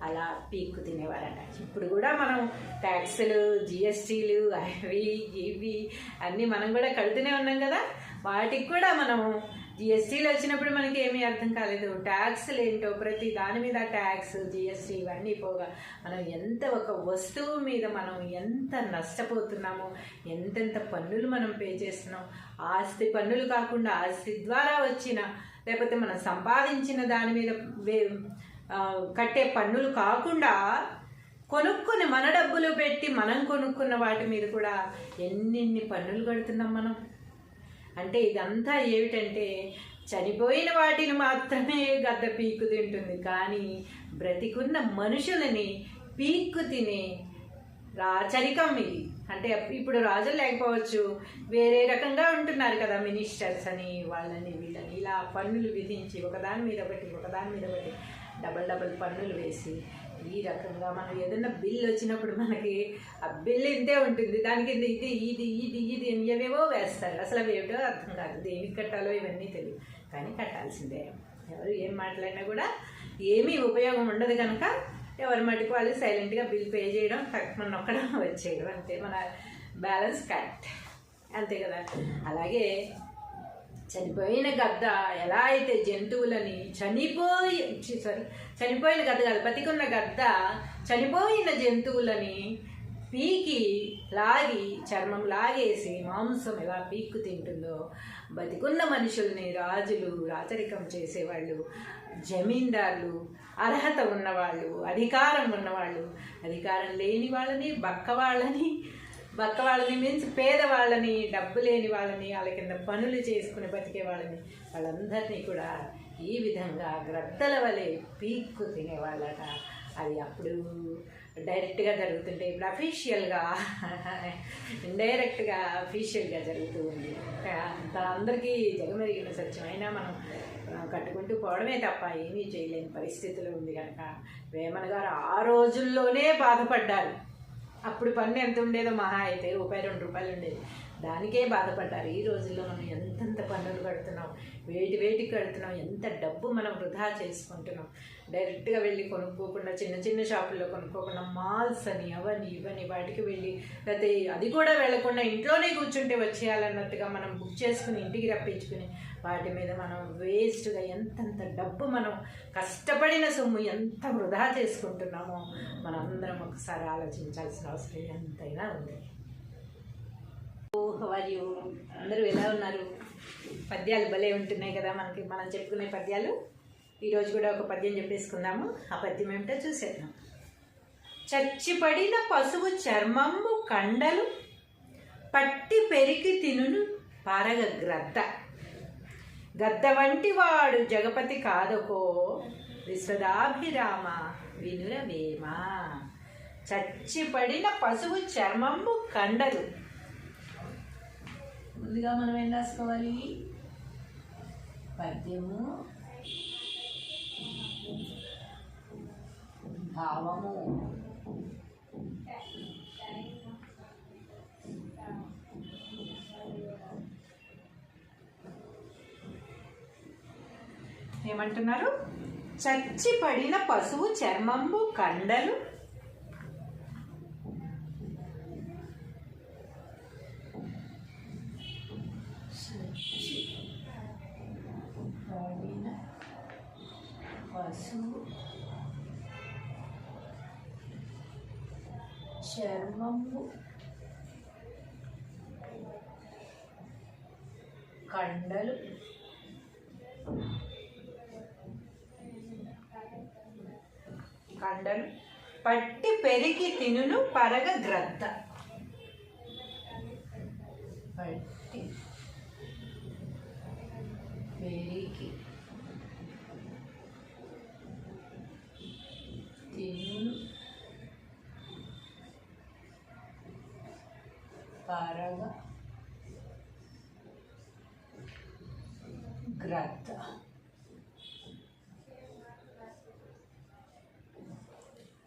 అలా పీక్కు తినేవారట. ఇప్పుడు కూడా మనం ట్యాక్సులు, జిఎస్టీలు అవి ఇవి అన్నీ మనం కూడా కడుతూనే ఉన్నాం కదా. వాటికి కూడా మనం జిఎస్టీలు వచ్చినప్పుడు మనకి ఏమీ అర్థం కాలేదు. ట్యాక్స్లు ఏంటో, ప్రతి దాని మీద ట్యాక్స్, జిఎస్టీ ఇవన్నీ పోగా మనం ఎంత ఒక వస్తువు మీద మనం ఎంత నష్టపోతున్నామో, ఎంతెంత పన్నులు మనం పే చేస్తున్నాం. ఆస్తి పన్నులు కాకుండా ఆస్తి ద్వారా వచ్చిన, లేకపోతే మనం సంపాదించిన దాని మీద కట్టే పన్నులు కాకుండా కొనుక్కుని మన డబ్బులు పెట్టి మనం కొనుక్కున్న వాటి మీద కూడా ఎన్నెన్ని పన్నులు కడుతున్నాం మనం. అంటే ఇదంతా ఏమిటంటే చనిపోయిన వాటిని మాత్రమే గద్ద పీక్కు తింటుంది, కానీ బ్రతికున్న మనుషులని పీక్కు తినే రాచరికం ఇది. అంటే ఇప్పుడు రాజులు లేకపోవచ్చు, వేరే రకంగా ఉంటున్నారు కదా, మినిస్టర్స్ అని వాళ్ళని వీళ్ళని ఇలా పన్నులు విధించి ఒకదాని మీద ఒకటి డబల్ పన్నులు వేసి ఈ రకంగా మనం ఏదైనా బిల్ వచ్చినప్పుడు మనకి ఆ బిల్ ఇంతే ఉంటుంది, దానికి ఇది ఇది ఇది ఇది అని ఏవేవో వేస్తారు. అసలు అవి ఏమిటో అర్థం కాదు, దేనికి కట్టాలో ఇవన్నీ తెలియదు, కానీ కట్టాల్సిందే. ఎవరు ఏం మాట్లాడినా కూడా ఏమీ ఉపయోగం ఉండదు కనుక ఎవరి మటుకు వాళ్ళు సైలెంట్గా బిల్ పే చేయడం, మన నొక్కడం వచ్చేయడం, అంతే. మన బ్యాలెన్స్ కట్, అంతే కదా. అలాగే చనిపోయిన గద్ద ఎలా అయితే జంతువులని చనిపోయిన గద్ద కాదు, బతికున్న గద్ద చనిపోయిన జంతువులని పీకి లాగి చర్మం లాగేసి మాంసం ఎలా పీక్కు తింటుందో, బతికున్న మనుషుల్ని రాజులు రాచరికం చేసేవాళ్ళు, జమీందారులు, అర్హత ఉన్నవాళ్ళు, అధికారం ఉన్నవాళ్ళు, అధికారం లేని వాళ్ళని, బక్క వాళ్ళని మీన్స్ పేదవాళ్ళని, డబ్బు లేని వాళ్ళని, వాళ్ళ కింద పనులు చేసుకుని బతికే వాళ్ళని, వాళ్ళందరినీ కూడా ఈ విధంగా గ్రద్దల వలె పీక్కు తినేవాళ్ళట. అది అప్పుడు డైరెక్ట్గా జరుగుతుంటే ఇప్పుడు అఫీషియల్గా, ఇండైరెక్ట్గా అఫీషియల్గా జరుగుతూ ఉంది. అందరికీ జగమెరిగిన సత్యమైనా మనం కట్టుకుంటూ పోవడమే తప్ప ఏమీ చేయలేని పరిస్థితులు ఉంది కనుక వేమన గారు ఆ రోజుల్లోనే బాధపడ్డారు. అప్పుడు పన్ను ఎంత ఉండేదో, మహా అయితే ₹1-2 ఉండేది, దానికే బాధపడ్డారు. ఈ రోజుల్లో మనం ఎంతెంత పన్నులు కడుతున్నాం, వేటికి కడుతున్నాం, ఎంత డబ్బు మనం వృధా చేసుకుంటున్నాం. డైరెక్ట్గా వెళ్ళి కొనుక్కోకుండా, చిన్న షాపుల్లో కొనుక్కోకుండా, మాల్స్ అని అవని ఇవని వాటికి వెళ్ళి, లేకపోతే అది కూడా వెళ్లకుండా ఇంట్లోనే కూర్చుంటే వచ్చేయాలన్నట్టుగా మనం బుక్ చేసుకుని ఇంటికి రప్పించుకుని వాటి మీద మనం వేస్ట్గా ఎంతంత డబ్బు మనం కష్టపడిన సొమ్ము ఎంత వృధా చేసుకుంటున్నామో మనందరం ఒకసారి ఆలోచించాల్సిన అవసరం ఎంతైనా ఉంది. మరియు అందరూ ఎలా ఉన్నారు? పద్యాలు భలే ఉంటున్నాయి కదా మనకి, మనం చెప్పుకునే పద్యాలు. ఈరోజు కూడా ఒక పద్యం చెప్పేసుకుందాము. ఆ పద్యం ఏమిటో చూసేద్దాం. చచ్చిపడిన పశువు చర్మంబు కండలు పట్టి పెరికి తినును పారగ గ్రద్ద, గద్ద వంటి వాడు జగపతి కాదకో విశ్వదాభిరామ వినురవేమ. చచ్చిపడిన పశువు చర్మంబు కండలు. ముందుగా మనం ఏం రాసుకోవాలి? పద్యము, భావము, ఏమంటున్నారు? చచ్చిపడిన పశువు చర్మంబు కండలు పశువు చర్మంబు కండలు పట్టి పెరికి తినును పరగ గ్రద్ద. పట్టి పరగ గ్రద్ద.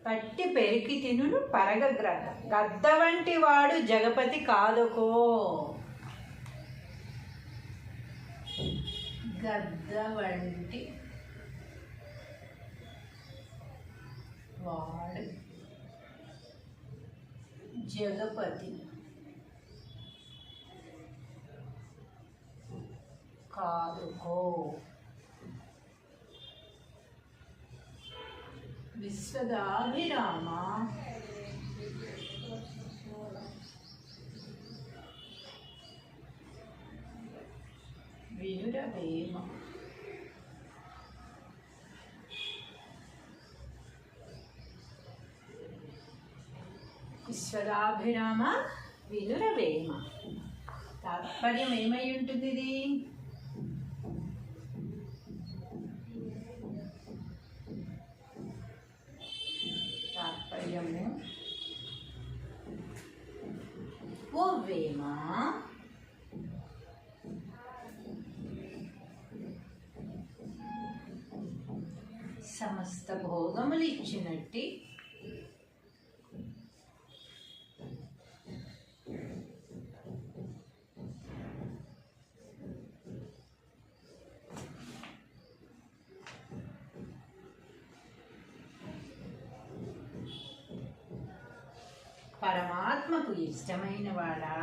పట్టి పెరికి తినును పరగ గ్రద్ద. గద్ద వంటి వాడు జగపతి కాదుకో. గద్ద వంటి వాడు జగపతి కాదుకో. విశ్వదాభిరామ వినురవేమ. విశ్వదాభిరామ వినురవేమ. తాత్పర్యం ఏమై ఉంటుంది ఇది? తాత్పర్యము ఓ వేమ, సమస్త భోగములు ఇచ్చినట్టి పరమాత్మకు ఇష్టమైన వాడా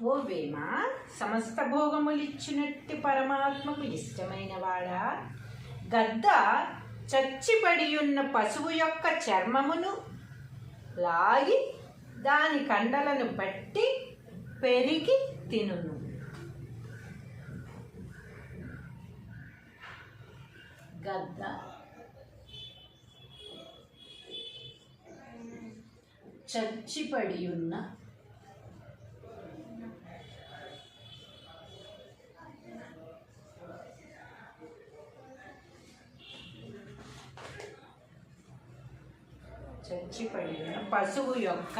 ఓ వేమ, సమస్త భోగములిచ్చినట్టి పరమాత్మకు ఇష్టమైన వాడా, గద్ద చచ్చిపడి ఉన్న పశువు యొక్క చర్మమును లాగి దాని కండలను పట్టి పెరిగి తినును. గద్ద చచ్చిపడి ఉన్న పశువు యొక్క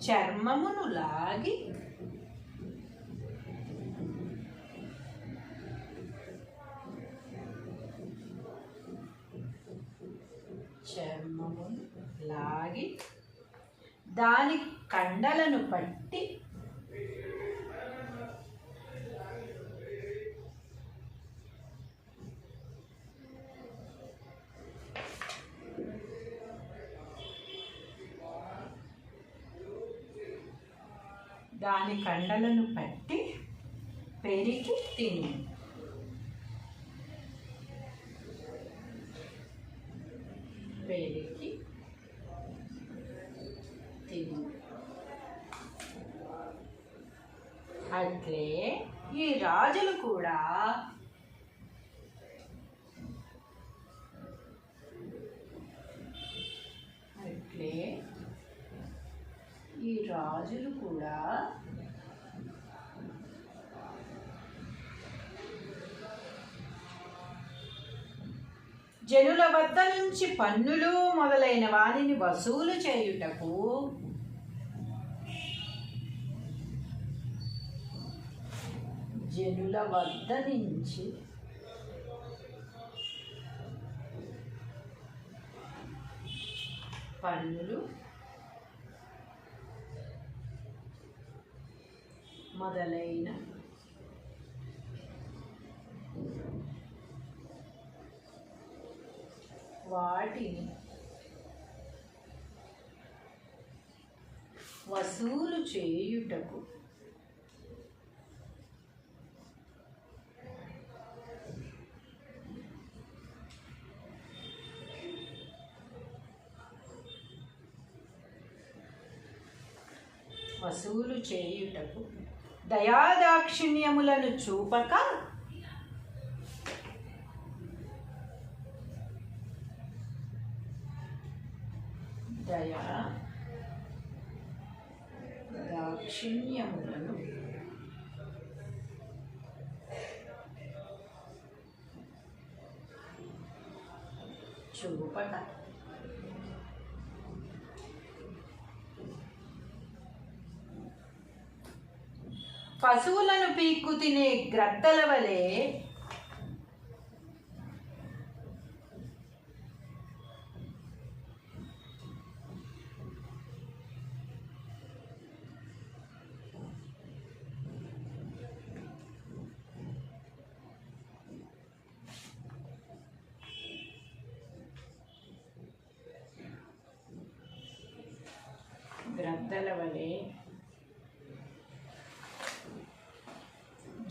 చర్మమును లాగి దాని కండలను పట్టి పెరిగి తిని. పెరిగి తిని. అట్లే ఈ రాజులు కూడా జనుల వద్ద నుంచి పన్నులు మొదలైన వానిని వసూలు చేయుటకు పన్నులు మొదలైన వాటిని వసూలు చేయుటకు వసూలు చేయుటకు దయాదాక్షిణ్యములను చూపక దాక్షిణ్యములను చూపక పశువులను పీక్కు తినే గ్రద్దల వలె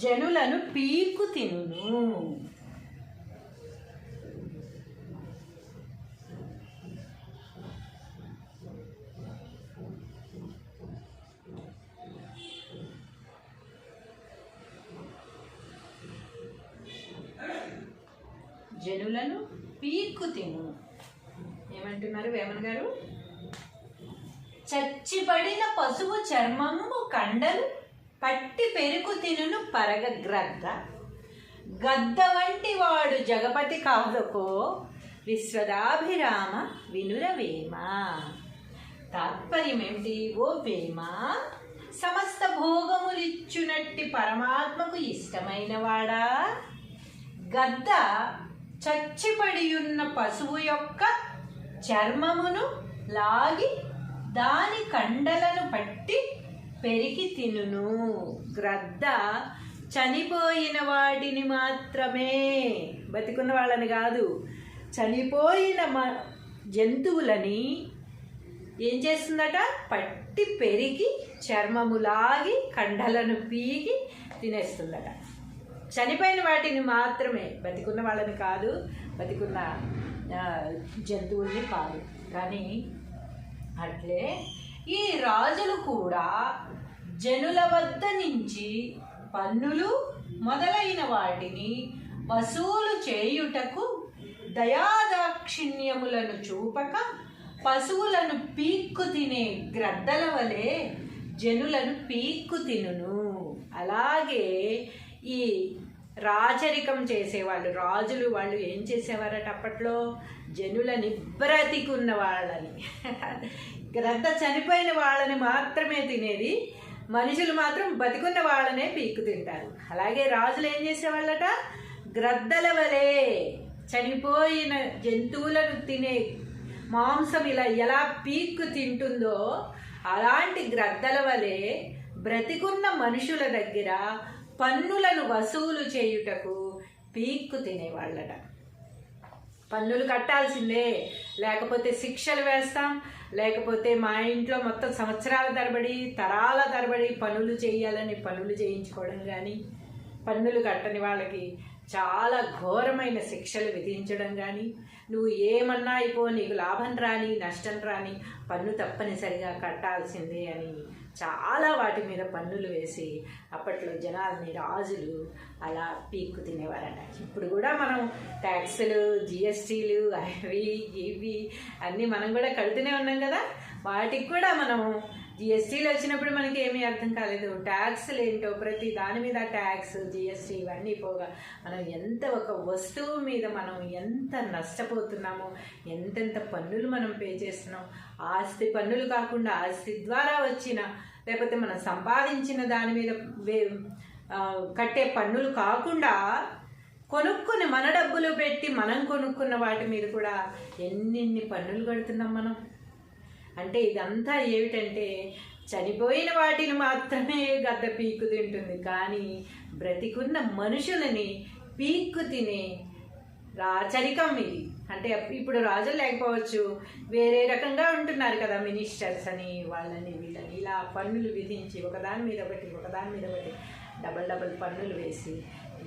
జనులను పీకు తినును. జనులను పీకు తిను. ఏమంటున్నారు వేమన గారు? చచ్చిపడిన పశువు చర్మము కండలు పట్టి పెరుకు తినును పరగ గ్రద్ద. గద్ద వంటి వాడు జగపతి కాదకో విశ్వదాభిరామ వినురవేమ. తాత్పర్యం ఏమిటి? ఓ వేమ, సమస్త భోగములిచ్చునట్టి పరమాత్మకు ఇష్టమైన వాడా, గద్ద చచ్చిపడియున్న పశువు యొక్క చర్మమును లాగి దాని కండలను పట్టి పెరికి తినును. గ్రద్ద చనిపోయిన వాటిని మాత్రమే, బతికున్న వాళ్ళని కాదు, చనిపోయిన జంతువులని ఏం చేస్తుందట? పట్టి పెరికి చర్మము లాగి కండలను పీకి తినేస్తుందట. చనిపోయిన వాటిని మాత్రమే, బతికున్న వాళ్ళని కాదు, బతికున్న జంతువుల్ని కాదు. కానీ అట్లే ఈ రాజులు కూడా జనుల వద్ద నుంచి పన్నులు మొదలైన వాటిని వసూలు చేయుటకు దయాదాక్షిణ్యములను చూపక పశువులను పీక్కు తినే గ్రద్దల వలె జనులను పీక్కు తినును. అలాగే ఈ రాచరికం చేసేవాళ్ళు, రాజులు, వాళ్ళు ఏం చేసేవారట అప్పట్లో? జనులని, బ్రతికున్న వాళ్ళని, గ్రద్ద చనిపోయిన వాళ్ళని మాత్రమే తినేది, మనుషులు మాత్రం బతికున్న వాళ్ళనే పీక్కు తింటారు. అలాగే రాజులు ఏం చేసేవాళ్ళట? గ్రద్దల వలె చనిపోయిన జంతువులను తినే మాంసం ఇలా ఎలా పీక్కు తింటుందో అలాంటి గ్రద్దల వలె బ్రతికున్న మనుషుల దగ్గర పన్నులను వసూలు చేయుటకు పీక్కు తినేవాళ్ళట. పన్నులు కట్టాల్సిందే, లేకపోతే శిక్షలు వేస్తాం, లేకపోతే మా ఇంట్లో మొత్తం సంవత్సరాల తరబడి, తరాల తరబడి పనులు చేయాలని పనులు చేయించుకోవడం కానీ, పన్నులు కట్టని వాళ్ళకి చాలా ఘోరమైన శిక్షలు విధించడం కానీ, నువ్వు ఏమన్నా అయిపో, నీకు లాభం రాని నష్టం రాని పన్ను తప్పనిసరిగా కట్టాల్సిందే అని చాలా వాటి మీద పన్నులు వేసి అప్పట్లో జనాల్ని, రాజులు అలా పీక్కు తినేవారట. ఇప్పుడు కూడా మనం ట్యాక్సులు, జిఎస్టీలు, అవి ఇవి అన్నీ మనం కూడా కడుతూనే ఉన్నాం కదా. వాటికి కూడా మనం జిఎస్టీలు వచ్చినప్పుడు మనకి ఏమీ అర్థం కాలేదు. ట్యాక్సులు ఏంటో, ప్రతి దాని మీద ట్యాక్స్, జిఎస్టీ ఇవన్నీ పోగా మనం ఎంత, ఒక వస్తువు మీద మనం ఎంత నష్టపోతున్నామో, ఎంతెంత పన్నులు మనం పే చేస్తున్నాం. ఆస్తి పన్నులు కాకుండా ఆస్తి ద్వారా వచ్చిన, లేకపోతే మనం సంపాదించిన దాని మీద కట్టే పన్నులు కాకుండా కొనుక్కుని మన డబ్బులు పెట్టి మనం కొనుక్కున్న వాటి మీద కూడా ఎన్నెన్ని పన్నులు కడుతున్నాం మనం. అంటే ఇదంతా ఏమిటంటే, చనిపోయిన వాటిని మాత్రమే గద్ద పీక్కు తింటుంది, కానీ బ్రతికున్న మనుషులని పీక్కు తినే రాచరికం ఇది. అంటే ఇప్పుడు రాజులు లేకపోవచ్చు, వేరే రకంగా ఉంటున్నారు కదా, మినిస్టర్స్ అని, వాళ్ళని వీళ్ళని ఇలా పన్నులు విధించి ఒకదాని మీద ఒకటి ఒకదాని మీద ఒకటి డబల్ పన్నులు వేసి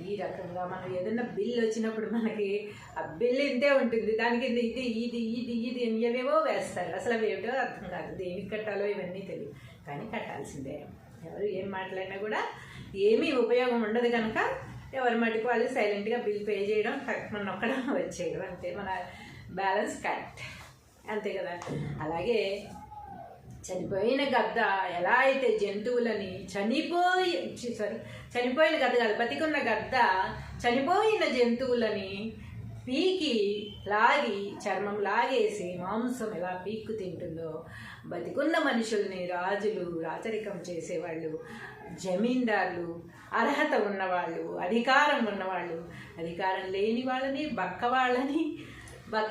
ఈ రకంగా మనం ఏదైనా బిల్లు వచ్చినప్పుడు మనకి ఆ బిల్లు ఇంతే ఉంటుంది, దానికి ఇది ఇది ఇది ఇది అని ఏవేవో వేస్తారు. అసలు అవి ఏమిటో అర్థం కాదు, దేనికి కట్టాలో ఇవన్నీ తెలియదు. కానీ కట్టాల్సిందే. ఎవరు ఏం మాట్లాడినా కూడా ఏమీ ఉపయోగం ఉండదు కనుక ఎవరి మటుకు వాళ్ళు సైలెంట్గా బిల్ పే చేయడం, మన నొక్కడం, వచ్చేయడం, అంతే. మన బ్యాలెన్స్ కట్, అంతే కదా. అలాగే చనిపోయిన గద్ద ఎలా అయితే జంతువులని చనిపోయిన గద్ద కాదు, బతికున్న గద్ద చనిపోయిన జంతువులని పీకి లాగి చర్మం లాగేసి మాంసం ఎలా పీక్కు తింటుందో, బతికున్న మనుషుల్ని రాజులు, రాచరికం చేసేవాళ్ళు, జమీందారులు, అర్హత ఉన్నవాళ్ళు, అధికారం ఉన్నవాళ్ళు, అధికారం లేని వాళ్ళని, బక్క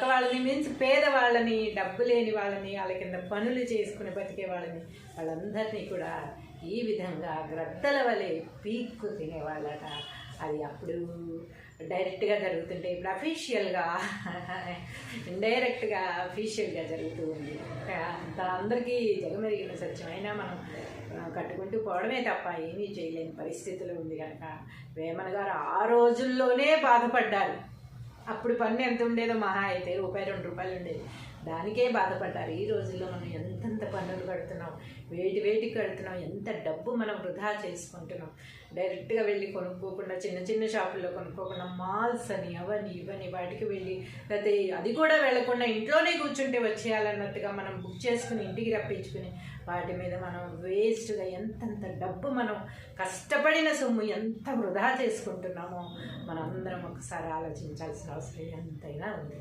వాళ్ళని మీన్స్ పేదవాళ్ళని, డబ్బు లేని వాళ్ళని, వాళ్ళ కింద పనులు చేసుకుని బతికే వాళ్ళని, వాళ్ళందరినీ కూడా ఈ విధంగా గ్రద్దల వలె పీక్కు తినేవాళ్ళట. అది అప్పుడు డైరెక్ట్గా జరుగుతుంటే, ఇప్పుడు అఫీషియల్గా ఇండైరెక్ట్గా అఫీషియల్గా జరుగుతూ ఉంది. అందరికీ జగమెరిగిన సత్యం. అయినా మనం కట్టుకుంటూ పోవడమే తప్ప ఏమీ చేయలేని పరిస్థితులు ఉంది కనుక వేమన గారు ఆ రోజుల్లోనే బాధపడ్డారు. అప్పుడు పన్ను ఎంత ఉండేదో, మహా అయితే ₹1-2 ఉండేది, దానికే బాధపడ్డారు. ఈ రోజుల్లో మనం ఎంతెంత పన్నులు కడుతున్నాం, వేటికి కడుతున్నాం, ఎంత డబ్బు మనం వృధా చేసుకుంటున్నాం. డైరెక్ట్గా వెళ్ళి కొనుక్కోకుండా, చిన్న షాపుల్లో కొనుక్కోకుండా, మాల్స్ అని అవని ఇవని వాటికి వెళ్ళి, లేకపోతే అది కూడా వెళ్లకుండా ఇంట్లోనే కూర్చుంటే వచ్చేయాలన్నట్టుగా మనం బుక్ చేసుకుని ఇంటికి రప్పించుకుని వాటి మీద మనం వేస్ట్గా ఎంతెంత డబ్బు, మనం కష్టపడిన సొమ్ము ఎంత వృధా చేసుకుంటున్నామో మనందరం ఒకసారి ఆలోచించాల్సిన అవసరం ఎంతైనా ఉంది.